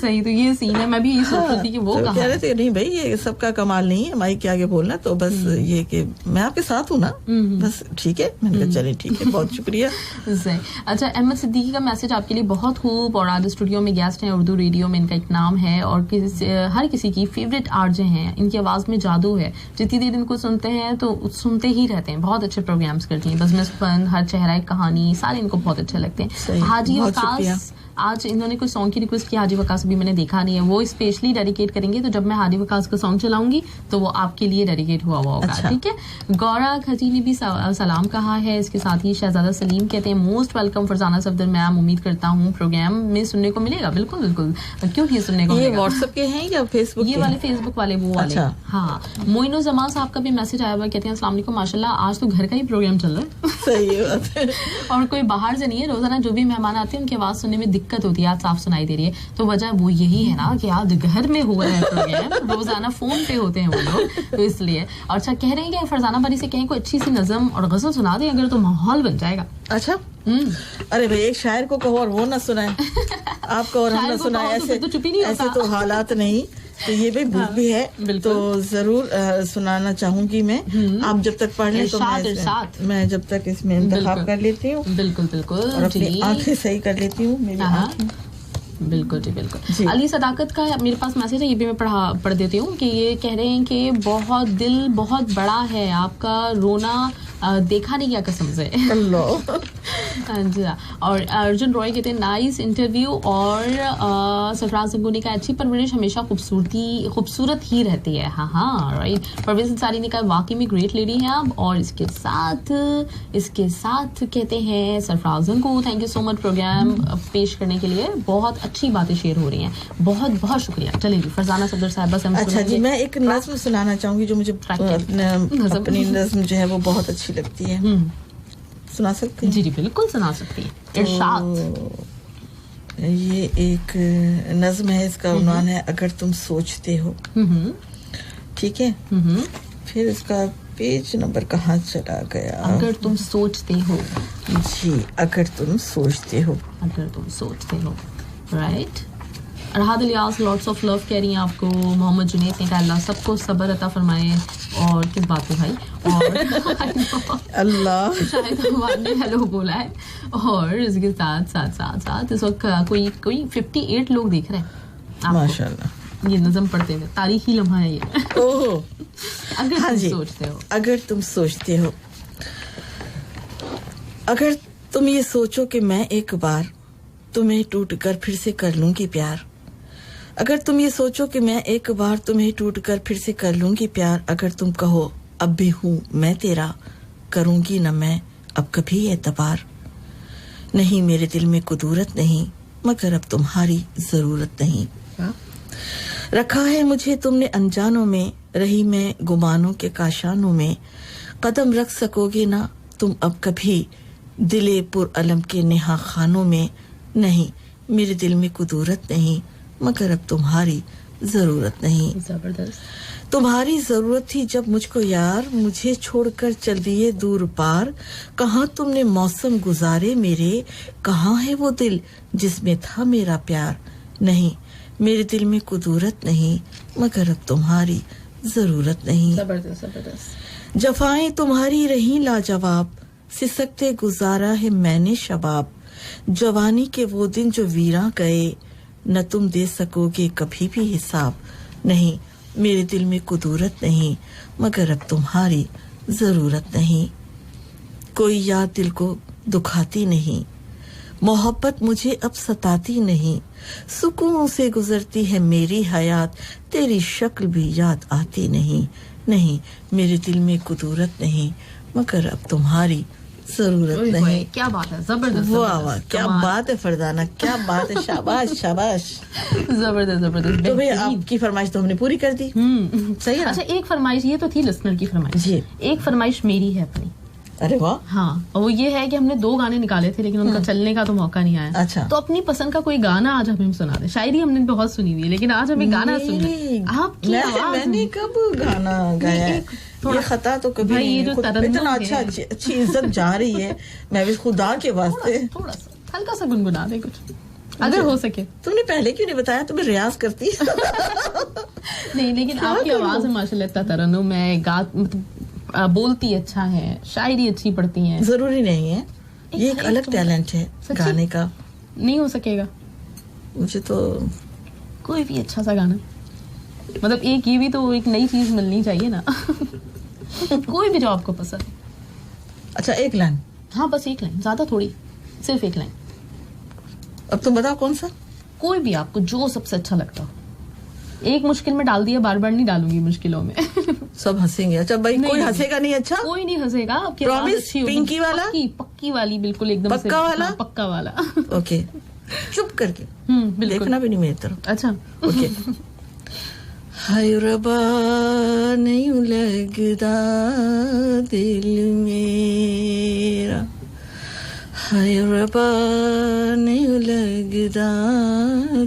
सही, तो ये सीन है, मैं भी यही सोच रही थी कि वो कह रहे थे नहीं भाई ये सबका कमाल नहीं है माइक के आगे बोलना, तो बस ये कि मैं आपके साथ हूँ ना, बस ठीक है। मैंने कहा चलिए ठीक है, बहुत शुक्रिया। सही। अच्छा, अहमद सिद्दीकी का मैसेज आपके लिए बहुत खूब, और आज स्टूडियो में गेस्ट हैं, उर्दू रेडियो में इनका एक नाम है और हर किसी की फेवरेट आरजे हैं, इनकी आवाज में जादू है, जितनी देर इनको सुनते हैं तो सुनते ही रहते हैं, बहुत अच्छे प्रोग्राम्स करती हैं, बज़म फन, हर चेहरा एक कहानी, सारे इनको बहुत अच्छे लगते हैं। हाजी वकास, आज इन्होंने कोई सॉन्ग की रिक्वेस्ट की, हाजी वकास भी मैंने देखा नहीं है, वो स्पेशली डेडिकेट करेंगे, तो जब मैं हाजी वकास का सॉन्ग चलाऊंगी तो वो आपके लिए डेडिकेट हुआ होगा। अच्छा। ठीक है। गौरा खजी ने भी सलाम कहा है, इसके साथ ही शहजादा सलीम कहते हैं most welcome Farzana Safdar ma'am, उम्मीद करता हूँ प्रोग्राम में सुनने को मिलेगा। बिल्कुल बिल्कुल, क्यों नहीं सुनने को मिलेगा। व्हाट्सएप के हैं या फेसबुक? ये वाले फेसबुक वाले, वो वाले। अच्छा। हाँ, मोइनो जमा साहब का भी मैसेज आया हुआ, कहते हैं अस्सलाम वालेकुम, माशाल्लाह आज तो घर का ही प्रोग्राम चल रहा है। सही बात है। और कोई बाहर से नहीं है, रोजाना जो भी मेहमान आते हैं उनकी आवाज सुनने में दिक्कत होती है, आज साफ सुनाई दे रही है, तो वजह वो यही है ना कि आज घर में हुआ है प्रोग्राम, रोजाना फोन पे होते हैं वो लोग, तो इसलिए। और अच्छा, कह रहे हैं कि फरजाना बारी से कहीं कोई अच्छी सी नज़म और गजल सुना दे अगर, तो माहौल बन जाएगा। अच्छा। अरे भाई एक शायर को कहो और वो ना सुनाए, आपको और हम ना सुनाए, ऐसे तो चुप ही नहीं होता। ऐसे तो हालात नहीं, तो ये भी बुक भी है, तो जरूर सुनाना चाहूंगी मैं। आप जब तक पढ़ लें तो मैं जब तक इसमें इंतखाब कर लेती हूँ। बिल्कुल बिल्कुल, और अपनी आंखें सही कर लेती हूँ, मेरी आंखें। बिल्कुल जी बिल्कुल। अली सदाकत का मेरे पास मैसेज है, ये भी मैं पढ़ देती हूँ कि ये कह रहे हैं कि बहुत दिल बहुत बड़ा है आपका, रोना देखा नहीं क्या कसम से। और अर्जुन रॉय कहते हैं नाइस इंटरव्यू, और सरफराज संगोनी का अच्छी परवरिश हमेशा खूबसूरत ही रहती है। हाँ हाँ राइट। परवेज अंसारी ने कहा वाकई में ग्रेट लेडी हैं आप, और इसके साथ कहते हैं सरफराज को thank you so much program पेश करने के लिए, बहुत अच्छी बातें शेयर हो रही हैं, बहुत बहुत शुक्रिया। चलिए फरजाना सफदर साहिबा से अच्छा जी, मैं एक नज़्म सुनाना चाहूंगी जो मुझे अपनी नज़्म जो है वो बहुत अच्छी लगती है। सुना सकते हैं? जी जी बिल्कुल सुना सकती है। इरशाद। ये एक नज़्म है, इसका उन्वान है अगर तुम सोचते हो। ठीक है। फिर इसका पेज नंबर कहाँ चला गया? अगर तुम सोचते हो। जी, अगर तुम सोचते हो, अगर तुम सोचते हो, right. Arhad Ilyas lots of love कह रही हैं आपको। मोहम्मद जुनैद ने कहा अल्लाह सबको सब्र अता फरमाए, और किस बात पे भाई, और अल्लाह शायद ने हेलो बोला है, और इसके साथ साथ साथ साथ इस वक्त कोई 58 लोग देख रहे हैं माशाल्लाह ये नज़म पढ़ते हुए। तारीखी लम्हा है ये। ओह अगर तुम सोचते हो, अगर तुम सोचते हो, अगर तुम ये सोचो कि मैं एक बार तुम्हें टूट कर फिर से कर लूंगी प्यार, अगर तुम ये सोचो कि मैं एक बार तुम्हें टूट कर फिर से कर लूंगी प्यार, अगर तुम कहो अब भी हूँ मैं तेरा, करूंगी न मैं अब कभी एतबार, नहीं मेरे दिल में कुदूरत नहीं मगर अब तुम्हारी जरूरत नहीं, रखा है मुझे तुमने अनजानों में, रही मैं गुमानों के काशानों में, कदम रख सकोगे ना तुम अब कभी दिले पुर अलम के नेहा खानों में, नहीं मेरे दिल में कुदूरत नहीं मगर अब तुम्हारी जरूरत नहीं। जबरदस्त। तुम्हारी जरूरत थी जब मुझको यार, मुझे छोड़कर चल दिए दूर पार, कहाँ तुमने मौसम गुजारे मेरे, कहाँ है वो दिल जिसमें था मेरा प्यार, नहीं मेरे दिल में कुदूरत नहीं मगर अब तुम्हारी जरूरत नहीं। जबरदस्त जबरदस्त। जफाएं तुम्हारी रही लाजवाब, सिसकते गुजारा है मैंने शबाब, जवानी के वो दिन जो वीरा गए, न तुम दे सकोगे कभी भी हिसाब, नहीं मेरे दिल में कुदूरत नहीं मगर अब तुम्हारी जरूरत नहीं, कोई याद दिल को दुखाती नहीं, मोहब्बत मुझे अब सताती नहीं, सुकून से गुजरती है मेरी हयात, तेरी शक्ल भी याद आती नहीं, नहीं मेरे दिल में कुदूरत नहीं मगर अब तुम्हारी जरूरत नहीं। क्या बात है, जबरदस्त। वाह वाह, क्या बात है फरजाना, क्या बात है, शाबाश शाबाश। जबरदस्त जबरदस्त। तो भाई आपकी फरमाइश तो हमने पूरी कर दी। सही है। अच्छा एक फरमाइश, ये तो थी लिसनर की फरमाइश जी, एक फरमाइश मेरी है अपनी। अरे वाह। हाँ, और वो ये है कि हमने 2 गाने निकाले थे लेकिन उनका चलने का तो मौका नहीं आया। अच्छा। तो अपनी पसंद का कोई गाना आज हमें सुना दे। शायरी हमने बहुत सुनी हुई है लेकिन आज हमें गाना सुनना। आपकी आवाज मैंने कब गाना गाया है? ये खता तो कभी भाई, ये जो इतना अच्छा अच्छी इज्जत जा रही है, मैं भी खुदा के वास्ते थोड़ा सा हल्का सा गुनगुना दे कुछ। اگر ہو سکے. تم نے پہلے کیوں نہیں بتایا تمہیں ریاض کرتی؟ نہیں لیکن آپ کی آواز ہے ماشاء اللہ ترنم ہے، بولتی اچھا ہے، شاعری اچھی پڑھتی ہیں. ضروری نہیں ہے، یہ ایک الگ ٹیلنٹ ہے گانے کا. نہیں ہو سکے گا مجھے تو کوئی بھی اچھا سا گانا، مطلب ایک یہ بھی تو ایک نئی چیز ملنی چاہیے نا. کوئی بھی جو آپ کو پسند. اچھا ایک لائن. ہاں بس ایک لائن، زیادہ تھوڑی، صرف ایک لائن. اب تم بتاؤ کون سا. کوئی بھی آپ کو جو سب سے اچھا لگتا ہو. ایک مشکل میں ڈال دیا، بار بار نہیں ڈالوں گی مشکلوں میں. سب ہنسیں گے. اچھا بھائی کوئی ہنسے گا نہیں؟ اچھا کوئی نہیں ہنسے گا. آپ کی آواز اچھی ہوگی. پنکی والا، پکی والی، بالکل ایک دم پکا والا. پکا والا. اوکے چپ کر کے دیکھنا بھی نہیں میری طرف. اچھا اوکے. ہائے ربا نہیں لگتا دل میرا، ہائے ربا نہیں لگتا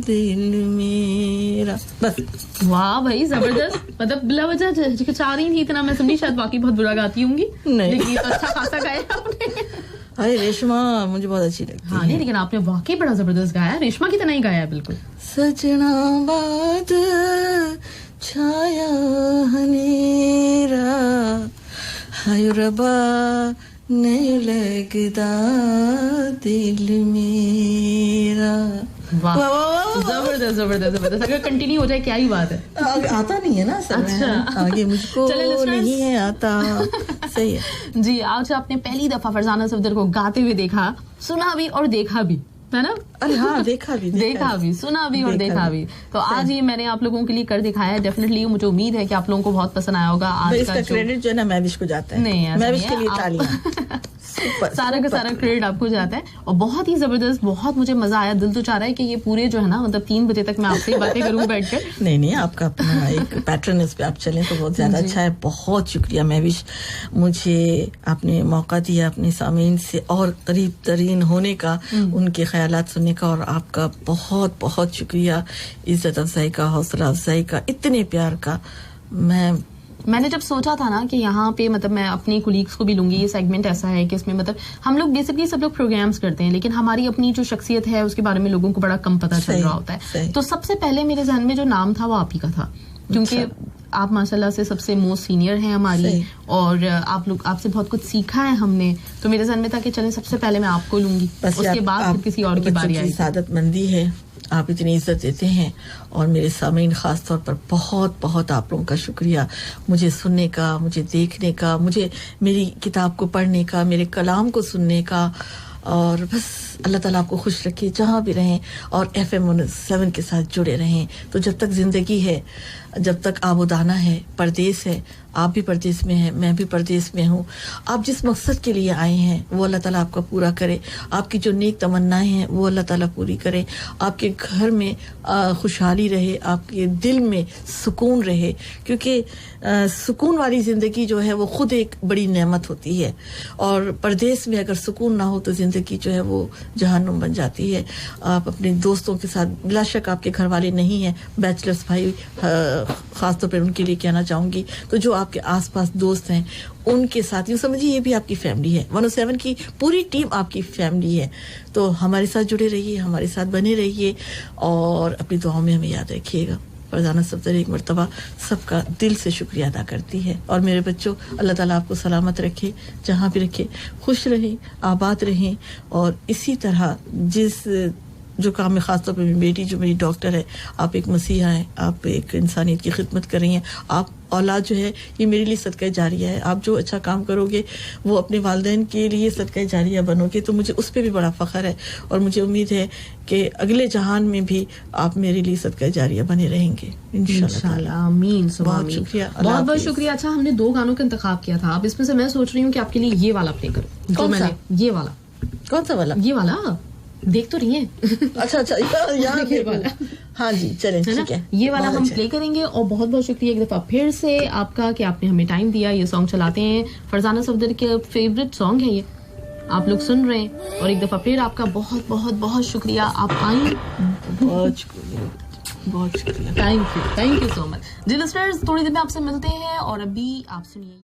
دل میرا. بس. واہ بھائی زبردست. مطلب بلا وجہ چاہ رہی تھی اتنا، میں سمجھی شاید واقعی بہت برا گاتی ہوں گی، لیکن تو اچھا خاصا گایا آپ نے. ہائے ریشما مجھے بہت اچھی لگتی. ہاں نہیں لیکن آپ نے واقعی بڑا زبردست گایا، ریشما کی طرح ہی گایا بالکل. سجنا باد چھایا ہنیرا، ہائے ربا نہیں لگتا دل میرا. زبردست زبردست زبردست. اگر کنٹینیو ہو جائے کیا ہی بات ہے. آتا نہیں ہے نا اصل آگے مجھ کو نہیں ہے آتا. صحیح ہے جی. آج آپ نے پہلی دفعہ فرزانہ صفدر کو گاتے ہوئے دیکھا، سنا بھی اور دیکھا بھی ہے نا. ارے ہاں دیکھا بھی سنا بھی اور دیکھا بھی. تو آج یہ میں نے آپ لوگوں کے لیے کر دکھایا ہے. ڈیفینیٹلی مجھے امید ہے کہ آپ لوگوں کو بہت پسند آیا ہوگا. آج کا کریڈٹ جو ہے نا مہوش کو جاتا ہے. نہیں مہوش کے لیے تالیاں. سارا کا سارا کریڈٹ آپ کو جاتا ہے. اور بہت ہی زبردست، بہت مجھے مزہ آیا. دل تو چاہ رہا ہے کہ یہ پورے جو ہے نا مطلب 3 بجے تک میں آپ سے باتیں کروں بیٹھ کر. نہیں آپ کا اپنا ایک پیٹرن اس پہ آپ چلیں تو بہت زیادہ اچھا ہے. بہت شکریہ مہوش، مجھے آپ نے موقع دیا اپنے سامعین سے اور قریب ترین ہونے کا، ان کے خیالات سننے کا. اور آپ کا بہت بہت شکریہ، عزت افزائی کا، حوصلہ افزائی کا، اتنے پیار کا. میں نے جب سوچا تھا نا کہ یہاں پہ مطلب میں اپنی کولیگس کو بھی لوں گی، یہ سیگمنٹ ایسا ہے کہ اس میں مطلب ہم لوگ بیسکلی سب لوگ پروگرامز کرتے ہیں، لیکن ہماری اپنی جو شخصیت ہے اس کے بارے میں لوگوں کو بڑا کم پتہ چل رہا ہوتا ہے. تو سب سے پہلے میرے ذہن میں جو نام تھا وہ آپ ہی کا تھا، کیونکہ آپ ماشاء اللہ سے سب سے موسٹ سینئر ہیں ہماری، اور آپ سے بہت کچھ سیکھا ہے ہم نے. تو میرے ذہن میں تھا کہ چلیں سب سے پہلے میں آپ کو لوں گی، اس کے بعد کسی اور کی باری آئی. سعادت مندی ہے، آپ اتنی عزت دیتے ہیں. اور میرے سامعین خاص طور پر بہت بہت آپ لوگوں کا شکریہ، مجھے سننے کا، مجھے دیکھنے کا، مجھے میری کتاب کو پڑھنے کا، میرے کلام کو سننے کا. اور بس اللہ تعالیٰ آپ کو خوش رکھے جہاں بھی رہیں، اور FM 107 کے ساتھ جڑے رہیں. تو جب تک زندگی ہے، جب تک آب و دانہ ہے، پردیس ہے، آپ بھی پردیس میں ہیں، میں بھی پردیس میں ہوں. آپ جس مقصد کے لیے آئے ہیں وہ اللہ تعالیٰ آپ کا پورا کرے. آپ کی جو نیک تمنائیں ہیں وہ اللہ تعالیٰ پوری کرے. آپ کے گھر میں خوشحالی رہے، آپ کے دل میں سکون رہے، کیونکہ سکون والی زندگی جو ہے وہ خود ایک بڑی نعمت ہوتی ہے. اور پردیس میں اگر سکون نہ ہو تو زندگی جو ہے وہ جہنم بن جاتی ہے. آپ اپنے دوستوں کے ساتھ، بلا شک آپ کے گھر والے نہیں ہیں، بیچلرس بھائی خاص طور پر ان کے لیے کہنا چاہوں گی، تو جو آپ کے آس پاس دوست ہیں ان کے ساتھ یوں سمجھیے یہ بھی آپ کی فیملی ہے. 107 کی پوری ٹیم آپ کی فیملی ہے. تو ہمارے ساتھ جڑے رہیے، ہمارے ساتھ بنے رہیے، اور اپنی دعاؤں میں ہمیں یاد رکھیے گا. فرزانہ صفدر ایک مرتبہ سب کا دل سے شکریہ ادا کرتی ہے. اور میرے بچوں، اللہ تعالیٰ آپ کو سلامت رکھے، جہاں بھی رکھے، خوش رہیں، آباد رہیں. اور اسی طرح جو کام میں، خاص طور پہ میری بیٹی جو میری ڈاکٹر ہے، آپ ایک مسیحا ہیں، آپ ایک انسانیت کی خدمت کر رہی ہیں. آپ اولاد جو ہے یہ میرے لیے صدقہ جاریہ ہے. آپ جو اچھا کام کرو گے وہ اپنے والدین کے لیے صدقہ جاریہ بنو گے، تو مجھے اس پہ بھی بڑا فخر ہے. اور مجھے امید ہے کہ اگلے جہان میں بھی آپ میرے لیے صدقہ جاریہ بنے رہیں گے انشاءاللہ. آمین. بہت شکریہ. بہت بہت شکریہ. اچھا، ہم نے 2 گانوں کا انتخاب کیا تھا. اب اس میں سے میں سوچ رہی ہوں کہ آپ کے لیے یہ والا پلے کروں. کون سا؟ یہ والا. کون سا والا؟ یہ والا دیکھ تو رہی ہیں. اچھا ہاں جی چلیں ٹھیک ہے. یہ والا ہم پلے کریں گے. اور بہت بہت شکریہ ایک دفعہ پھر سے آپ کا کہ آپ نے ہمیں ٹائم دیا. یہ سانگ چلاتے ہیں، فرزانہ صفدر کے فیوریٹ سانگ ہے، یہ آپ لوگ سن رہے ہیں. اور ایک دفعہ پھر آپ کا بہت بہت بہت شکریہ. آپ آئیں. بہت شکریہ، بہت شکریہ. Thank you so much. جی لسنرز، تھوڑی دیر میں آپ سے ملتے ہیں، اور ابھی آپ سنیے.